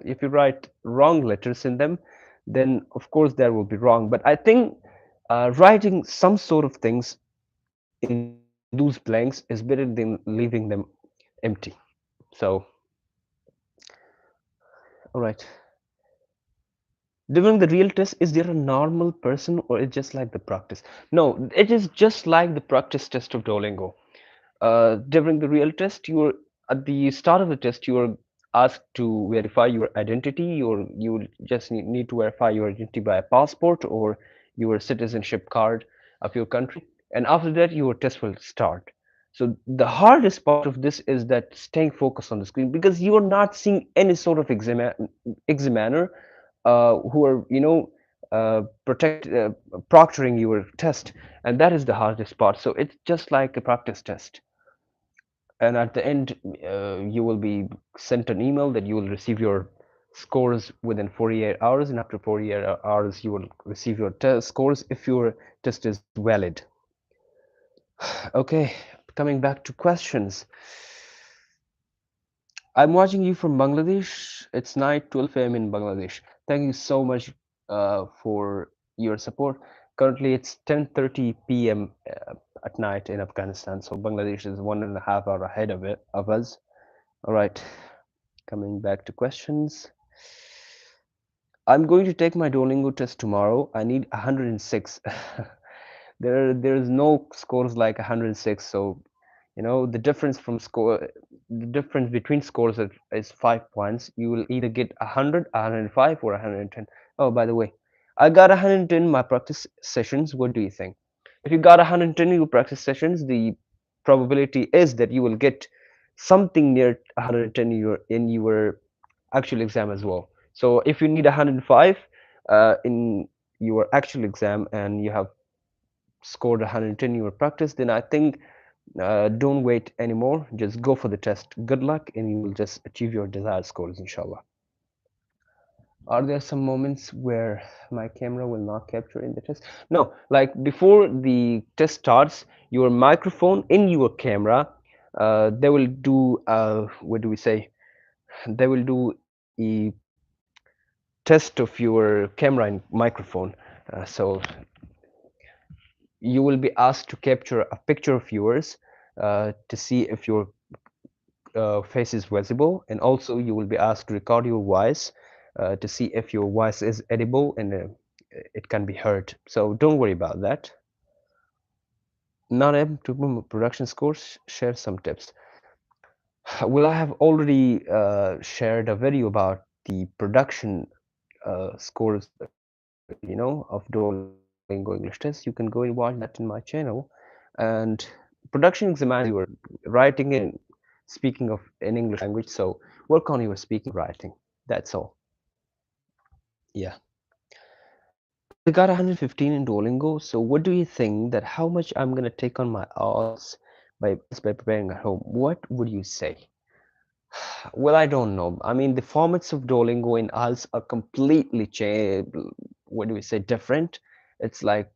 S1: if you write wrong letters in them, then of course there will be wrong. But I think writing some sort of things in those blanks is better than leaving them empty. So, all right. During the real test, is there a normal person or it's just like the practice? No, it is just like the practice test of Duolingo. During the real test, you're at the start of the test, you're asked to verify your identity. You just need to verify your identity by a passport or your citizenship card of your country, and after that, your test will start. So the hardest part of this is that staying focused on the screen because you are not seeing any sort of examiner who are proctoring your test, and that is the hardest part. So it's just like a practice test, and at the end you will be sent an email that you will receive your scores within 48 hours, and after 48 hours you will receive your test scores if your test is valid. Okay, coming back to questions. I'm watching you from Bangladesh. It's night, 12 a.m. in Bangladesh. Thank you so much for your support. Currently, it's 10:30 p.m. At night in Afghanistan, so Bangladesh is 1.5 hours ahead of us. All right, coming back to questions. I'm going to take my Duolingo test tomorrow. I need 106. There's no scores like 106, so the difference from score the difference between scores is 5 points. You will either get 100, 105, or 110. Oh, by the way, I got 110 in my practice sessions. What do you think? If you got 110 in your practice sessions, the probability is that you will get something near 110 in your actual exam as well. So if you need 105 in your actual exam and you have scored 110 in your practice, then I think don't wait anymore. Just go for the test. Good luck, and you will just achieve your desired scores, inshallah. Are there some moments where my camera will not capture in the test? No, like before the test starts, your microphone in your camera, they will do, what do we say? They will do a test of your camera and microphone. So you will be asked to capture a picture of yours to see if your face is visible, and also you will be asked to record your voice to see if your voice is edible and it can be heard. So don't worry about that. Not able to production scores, share some tips. Well, I have already shared a video about the production scores, of Duolingo English test. You can go and watch that in my channel. And production examines your writing and speaking of in English language. So work on your speaking and writing. That's all. Yeah. I got 115 in Duolingo. So what do you think that how much I'm gonna take on my odds by preparing at home? What would you say? Well, I don't know. I mean, the formats of Duolingo and IELTS are completely what do we say, different. It's like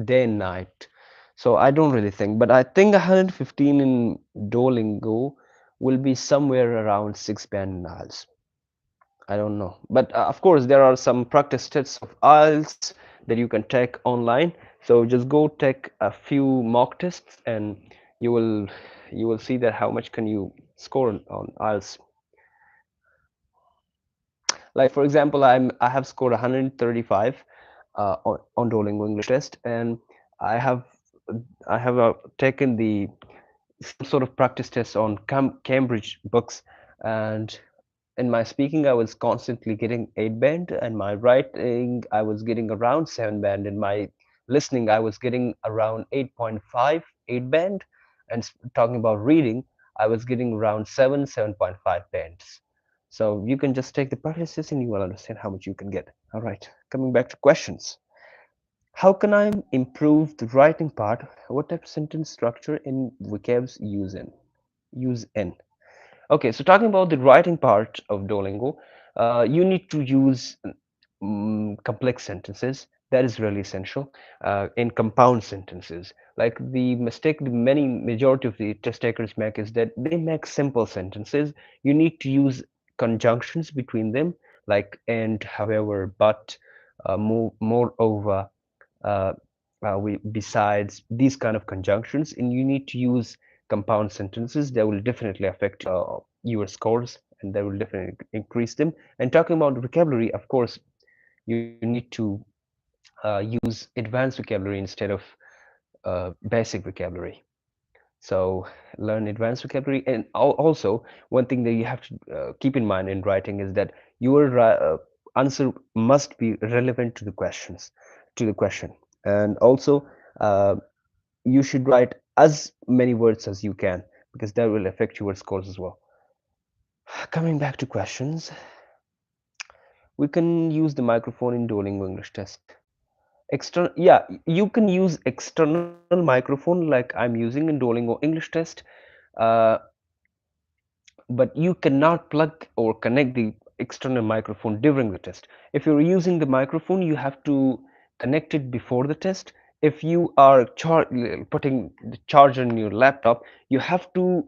S1: day and night. So I don't really think, but I think 115 in Duolingo will be somewhere around 6 band in IELTS. I don't know, but of course there are some practice tests of IELTS that you can take online. So just go take a few mock tests, and you will you will see that how much can you score on IELTS. Like for example, I have scored 135 on Duolingo English test, and I have taken the some sort of practice tests on Cambridge books, and in my speaking I was constantly getting 8 band, and my writing I was getting around 7 band, and my listening I was getting around 8.5 8 band, and talking about reading I was getting around 7.5 bands. So you can just take the practices and you will understand how much you can get. All right, coming back to questions. How can I improve the writing part? What type of sentence structure in vocabs use in? Okay, so talking about the writing part of Duolingo, you need to use complex sentences. That is really essential in compound sentences. Like the mistake the many majority of the test takers make is that they make simple sentences. You need to use conjunctions between them, like and, however, but, moreover, uh, besides these kind of conjunctions, and you need to use compound sentences that will definitely affect your scores, and that will definitely increase them. And talking about vocabulary, of course, you need to use advanced vocabulary instead of basic vocabulary. So learn advanced vocabulary, and also one thing that you have to keep in mind in writing is that your answer must be relevant to the question, and also uh, you should write as many words as you can, because that will affect your scores as well. Coming back to questions, we can use the microphone in Duolingo English test. External, yeah, you can use external microphone like I'm using in Duolingo English test, uh, but you cannot plug or connect the external microphone during the test. If you're using the microphone, you have to connect it before the test. If you are putting the charger in your laptop, you have to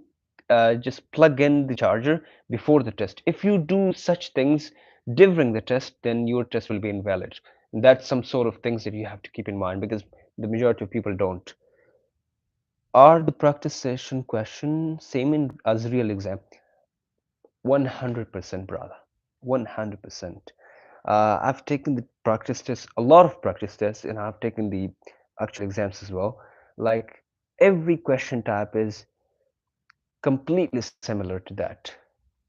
S1: just plug in the charger before the test. If you do such things during the test, then your test will be invalid. And that's some sort of things that you have to keep in mind, because the majority of people don't. Are the practice session question same in as real exam? 100%, brother. 100%. I've taken the practice tests, a lot of practice tests, and I've taken the actual exams as well. Like every question type is completely similar to that.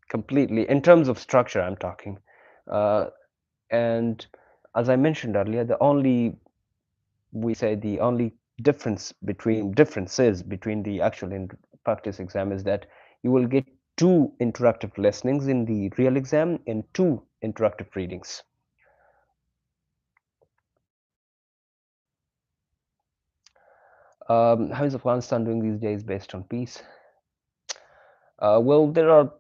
S1: Completely. In terms of structure, I'm talking. Uh, and as I mentioned earlier, the only differences between the actual and practice exam is that you will get two interactive listenings in the real exam and two interactive readings. How is Afghanistan doing these days based on peace? Well, there are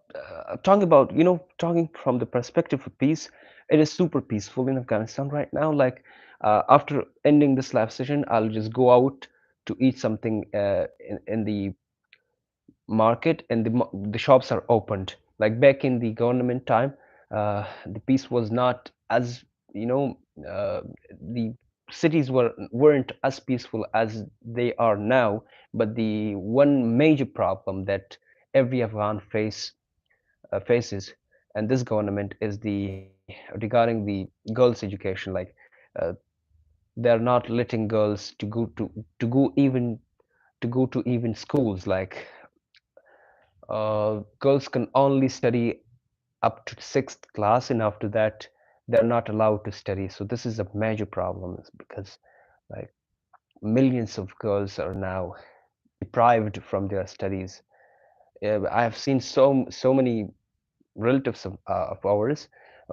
S1: talking from the perspective of peace. It is super peaceful in Afghanistan right now. Like after ending this live session, I'll just go out to eat something in the market, and the shops are opened. Like back in the government time, the peace was not as you know the cities weren't as peaceful as they are now. But the one major problem that every Afghan faces, and this government, is the regarding the girls' education. Like uh, they're not letting girls to go even to go to even schools. Like girls can only study up to sixth class, and after that they're not allowed to study. So this is a major problem, because like millions of girls are now deprived from their studies. I have seen so many relatives of ours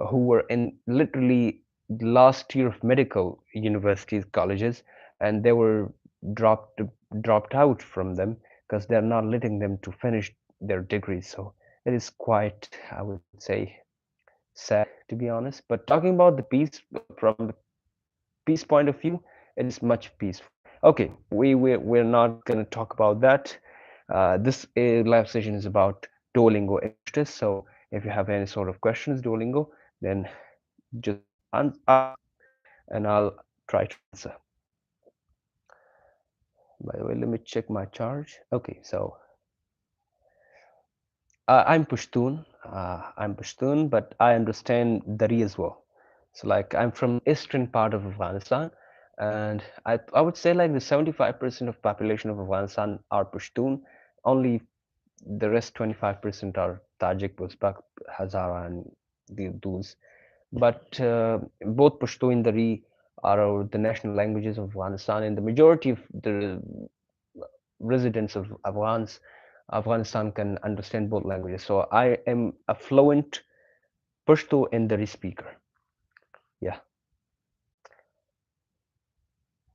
S1: who were in literally the last year of medical universities, colleges, and they were dropped dropped out from them because they're not letting them to finish their degrees. So it is quite, I would say, sad, to be honest. But talking about the peace from the peace point of view, it is much peaceful. Okay, we're not gonna talk about that. This live session is about Duolingo English test. So if you have any sort of questions, Duolingo, then just ask, and I'll try to answer. By the way, let me check my charge. Okay, so I'm Pashtun, but I understand Dari as well. So like I'm from eastern part of Afghanistan, and I would say like the 75% of population of Afghanistan are Pashtun. Only the rest 25% are Tajik, Uzbek, Hazara, and those. But both Pashto and Dari are the national languages of Afghanistan, and the majority of the residents of Afghanistan can understand both languages. So I am a fluent Pashto and Dari speaker. Yeah,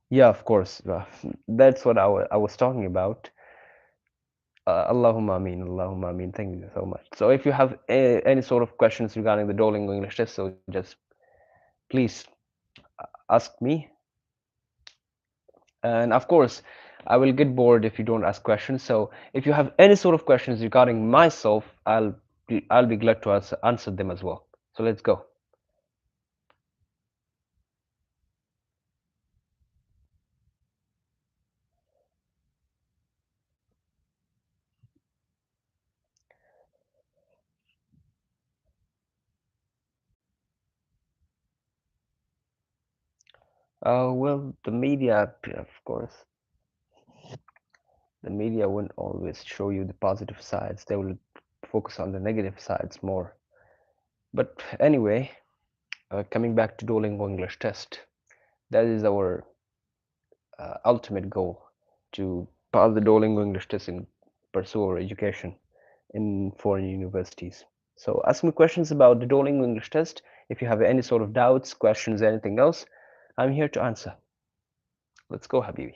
S1: yeah, of course. That's what I was talking about. Allahumma ameen, Allahumma ameen. Thank you so much. So if you have any sort of questions regarding the Duolingo English test, so just please ask me. And of course, I will get bored if you don't ask questions. So if you have any sort of questions regarding myself, I'll be glad to answer them as well. So let's go. Well, the media, of course, the media won't always show you the positive sides. They will focus on the negative sides more. But anyway, coming back to Duolingo English test, that is our ultimate goal to pass the Duolingo English test and pursue our education in foreign universities. So ask me questions about the Duolingo English test. If you have any sort of doubts, questions, anything else, I'm here to answer. Let's go, Habibi.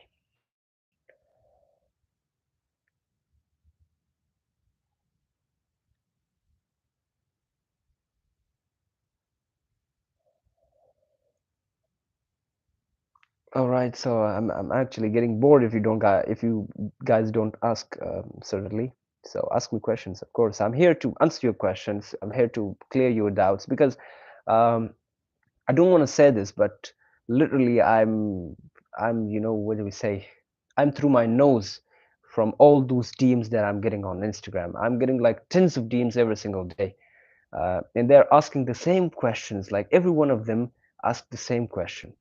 S1: All right, so I'm actually getting bored if you guys don't ask certainly. So ask me questions. Of course, I'm here to answer your questions. I'm here to clear your doubts because um, I don't want to say this, but literally, what do we say? I'm through my nose from all those DMs that I'm getting on Instagram. I'm getting like tens of DMs every single day, and they're asking the same questions. Like every one of them ask the same question,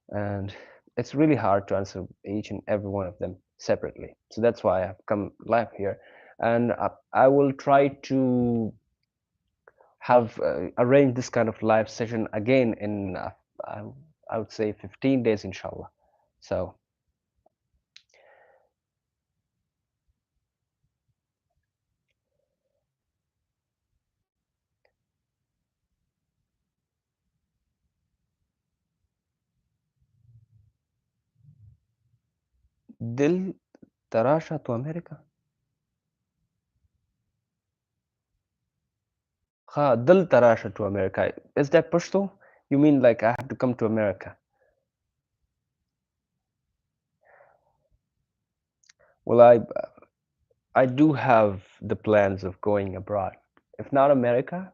S1: and it's really hard to answer each and every one of them separately. So that's why I've come live here, and I will try to have arranged this kind of live session again in I, I would say 15 days inshallah. So Dil Tarasha to America. Ha, Dil Tarasha to America. Is that Pashto? You mean like I have to come to America? Well, I do have the plans of going abroad. If not America,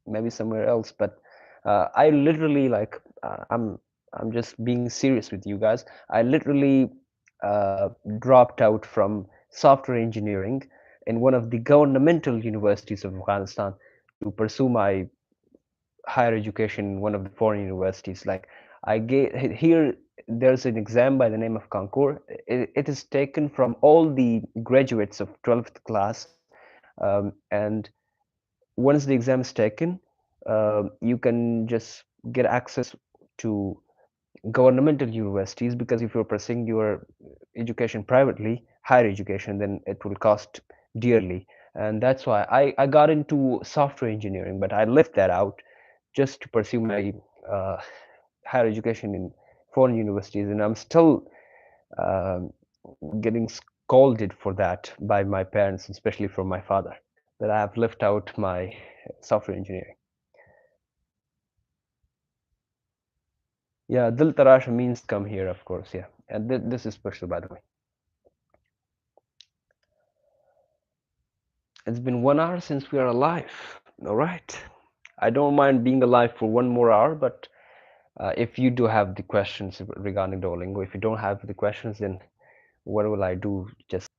S1: maybe somewhere else. But I literally like I'm just being serious with you guys. I literally uh, dropped out from software engineering in one of the governmental universities of Afghanistan to pursue my higher education in one of the foreign universities. Like I get here, there's an exam by the name of Concours. It is taken from all the graduates of 12th class, and once the exam is taken, you can just get access to governmental universities because if you're pursuing your education privately, higher education, then it will cost dearly. And that's why I got into software engineering, but I left that out just to pursue my uh, higher education in foreign universities. And I'm still um, getting scolded for that by my parents, especially from my father, that I have left out my software engineering. Yeah, Dil Tarash means come here, of course. Yeah, and this is special, by the way. It's been 1 hour since we are alive. All right. I don't mind being alive for one more hour, but if you do have the questions regarding Duolingo, if you don't have the questions, then what will I do? Just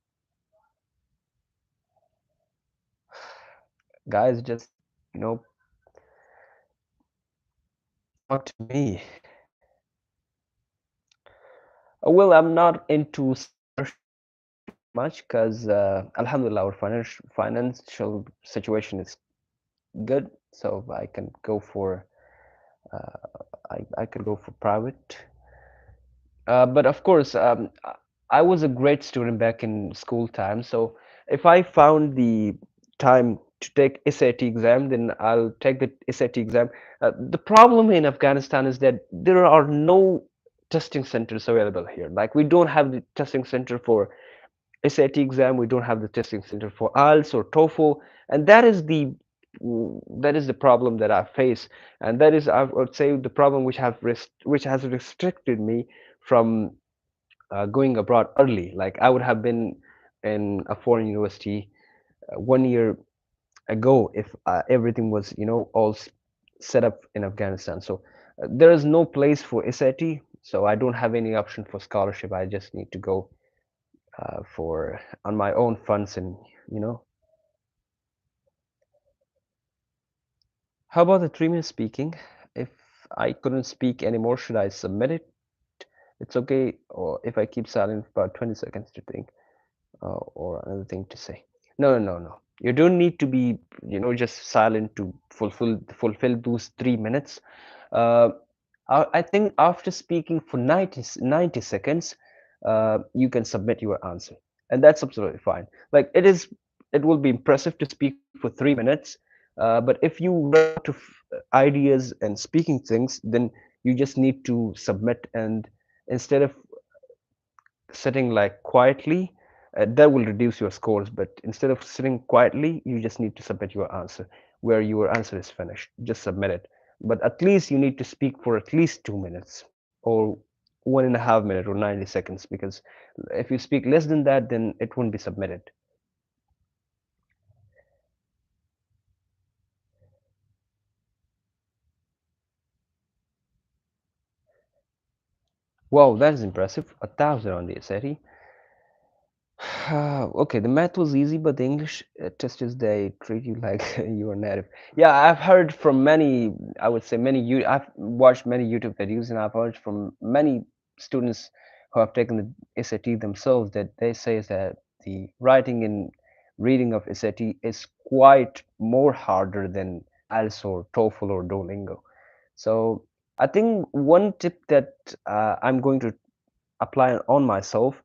S1: guys, just you know, talk to me. Well, I'm not into scholarship much because, Alhamdulillah, our financial situation is good, so I can go for I could go for private. But of course, I was a great student back in school time. So if I found the time to take SAT exam, then I'll take the SAT exam. The problem in Afghanistan is that there are no testing centers available here. Like we don't have the testing center for SAT exam, we don't have the testing center for IELTS or TOEFL, and that is the problem that I face, and that is I would say the problem which has restricted me from going abroad early. Like I would have been in a foreign university 1 year ago if everything was all set up in Afghanistan. So there is no place for SAT, so I don't have any option for scholarship. I just need to go for on my own funds and you know how about the 3 minute speaking? If I couldn't speak anymore, should I submit it? It's okay, or if I keep silent for about 20 seconds to think, or another thing to say. No, no, no, no. You don't need to be, just silent to fulfill those 3 minutes. Uh, I think after speaking for 90 seconds, you can submit your answer, and that's absolutely fine. Like it will be impressive to speak for 3 minutes, but if you run out of ideas and speaking things, then you just need to submit, and instead of sitting like quietly, that will reduce your scores. But instead of sitting quietly, you just need to submit your answer. Where your answer is finished, just submit it. But at least you need to speak for at least 2 minutes or 1.5 minutes or 90 seconds, because if you speak less than that, then it won't be submitted. Wow, that is impressive. 1,000 on the SAT. Okay, the math was easy, but the English test is they treat you like you are native. Yeah, I've heard from many, I would say many, I've watched many YouTube videos and I've heard from many students who have taken the SAT themselves that they say that the writing and reading of SAT is quite more harder than IELTS or TOEFL or Duolingo. So I think one tip that I'm going to apply on myself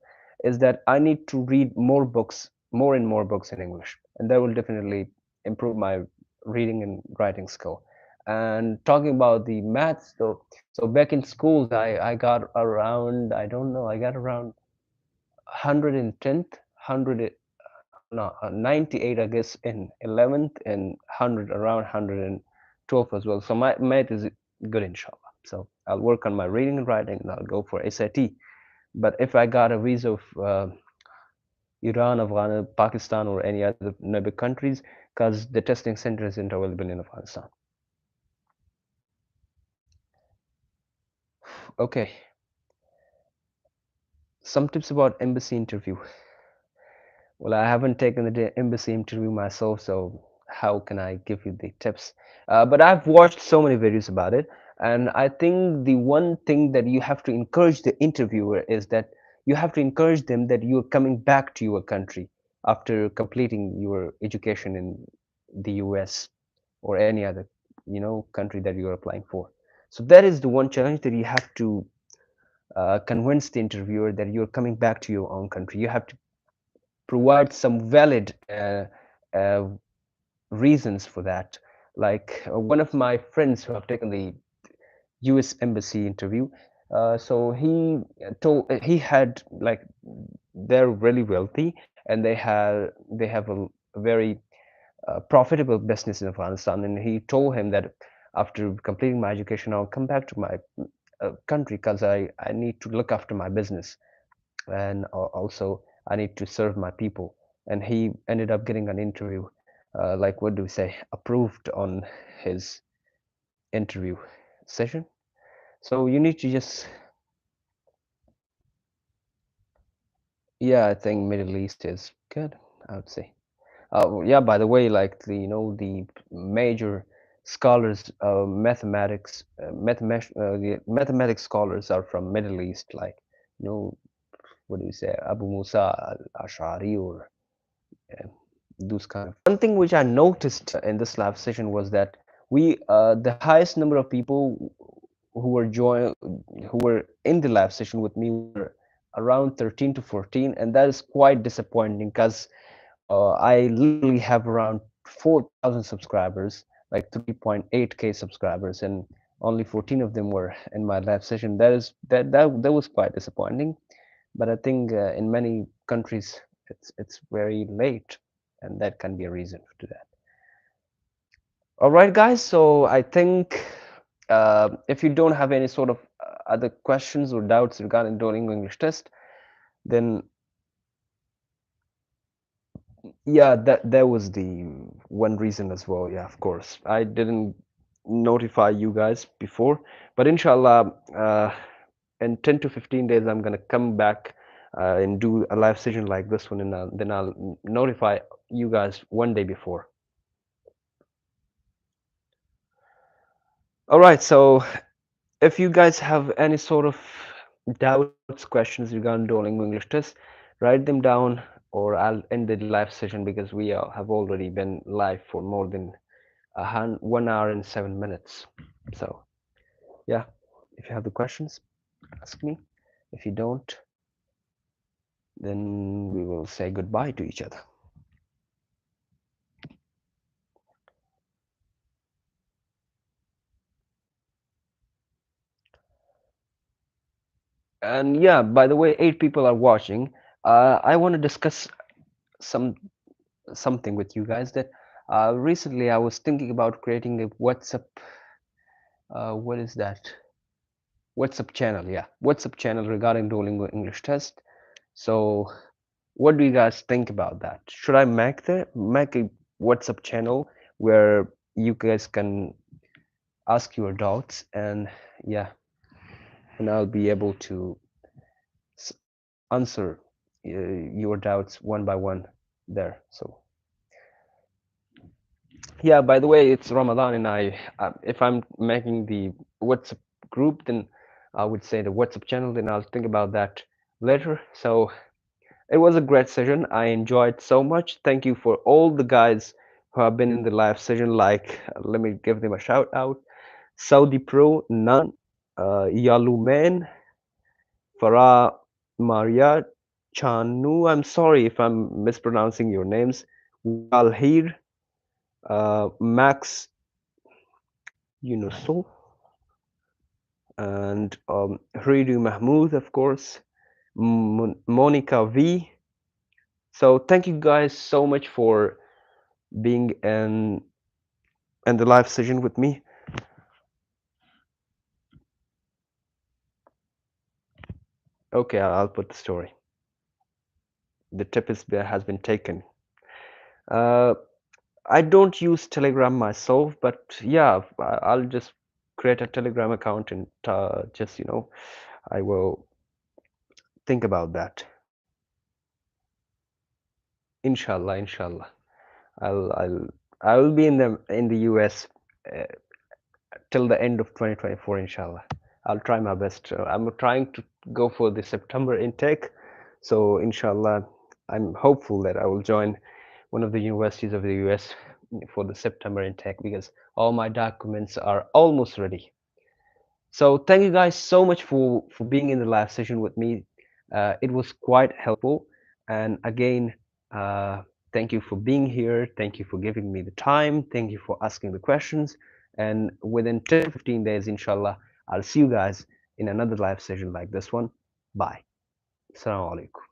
S1: is that I need to read more books, more and more books in English, and that will definitely improve my reading and writing skill. And talking about the maths, so back in school, I got around, I don't know, I got around 110th, 100, no, 98, I guess, in 11th, and 100 around 112 as well. So my math is good, inshallah. So I'll work on my reading and writing, and I'll go for SAT. But if I got a visa of Iran, Afghanistan, Pakistan, or any other neighbor countries, because the testing center isn't available in Afghanistan. Okay, some tips about embassy interview. Well, I haven't taken the embassy interview myself, so how can I give you the tips? But I've watched so many videos about it, and I think the one thing that you have to encourage the interviewer is that you have to encourage them that you're coming back to your country after completing your education in the US or any other, country that you're applying for. So that is the one challenge that you have to convince the interviewer that you're coming back to your own country. You have to provide some valid uh, reasons for that. Like one of my friends who have taken the U.S. embassy interview, so he had like they're really wealthy and they have a very profitable business in Afghanistan, and he told him that after completing my education, I'll come back to my country because I need to look after my business, and also I need to serve my people. And he ended up getting an interview, like what do we say, approved on his interview session. So you need to just, yeah, I think Middle East is good, I would say. Yeah, by the way, like the major scholars, the mathematics scholars are from Middle East, like you know, what do you say, Abu Musa al-Ash'ari, or uh, those kind of. One thing which I noticed in this live session was that the highest number of people who were in the live session with me were around 13 to 14, and that is quite disappointing because I literally have around 4,000 subscribers, like 3.8K subscribers, and only 14 of them were in my live session. That was quite disappointing. But I think in many countries it's very late, and that can be a reason to that. All right, guys. So I think if you don't have any sort of other questions or doubts regarding Duolingo English test, then yeah, that was the one reason as well. Yeah, of course. I didn't notify you guys before, but inshallah, in 10 to 15 days, I'm gonna come back and do a live session like this one, and then I'll notify you guys one day before. All right, so if you guys have any sort of doubts, questions regarding Duolingo English test, write them down, or I'll end the live session because we have already been live for more than 1 hour and 7 minutes. So yeah, if you have the questions, ask me. If you don't, then we will say goodbye to each other. And yeah, by the way, 8 people are watching. I want to discuss some something with you guys that recently I was thinking about creating a WhatsApp. What is that? WhatsApp channel. Yeah, WhatsApp channel regarding Duolingo English test. So, what do you guys think about that? Should I make a WhatsApp channel where you guys can ask your doubts, and yeah, and I'll be able to answer your doubts one by one there. So yeah, by the way, it's Ramadan, and if I'm making the WhatsApp group, then I would say the WhatsApp channel, then I'll think about that later. So it was a great session. I enjoyed so much. Thank you for all the guys who have been in the live session. Like, let me give them a shout out: Saudi Pro, Nan, Yaluman, Farah, Maria, Chanu. I'm sorry if I'm mispronouncing your names. Walhir, Max Yunusul, and Hridu Mahmood, of course, Monica V. So thank you guys so much for being in the live session with me. Okay, I'll put the story. The tip has been taken. Uh, I don't use Telegram myself, but yeah, I'll just create a Telegram account and just I will think about that. Inshallah, inshallah. I'll I'll I will be in the US uh, till the end of 2024, inshallah. I'll try my best. I'm trying to go for the September intake, so inshallah, I'm hopeful that I will join one of the universities of the US for the September intake because all my documents are almost ready. So thank you guys so much for being in the live session with me. It was quite helpful, and again, thank you for being here. Thank you for giving me the time. Thank you for asking the questions. And within 10 to 15 days, inshallah, I'll see you guys in another live session like this one. Bye. Assalamu alaikum.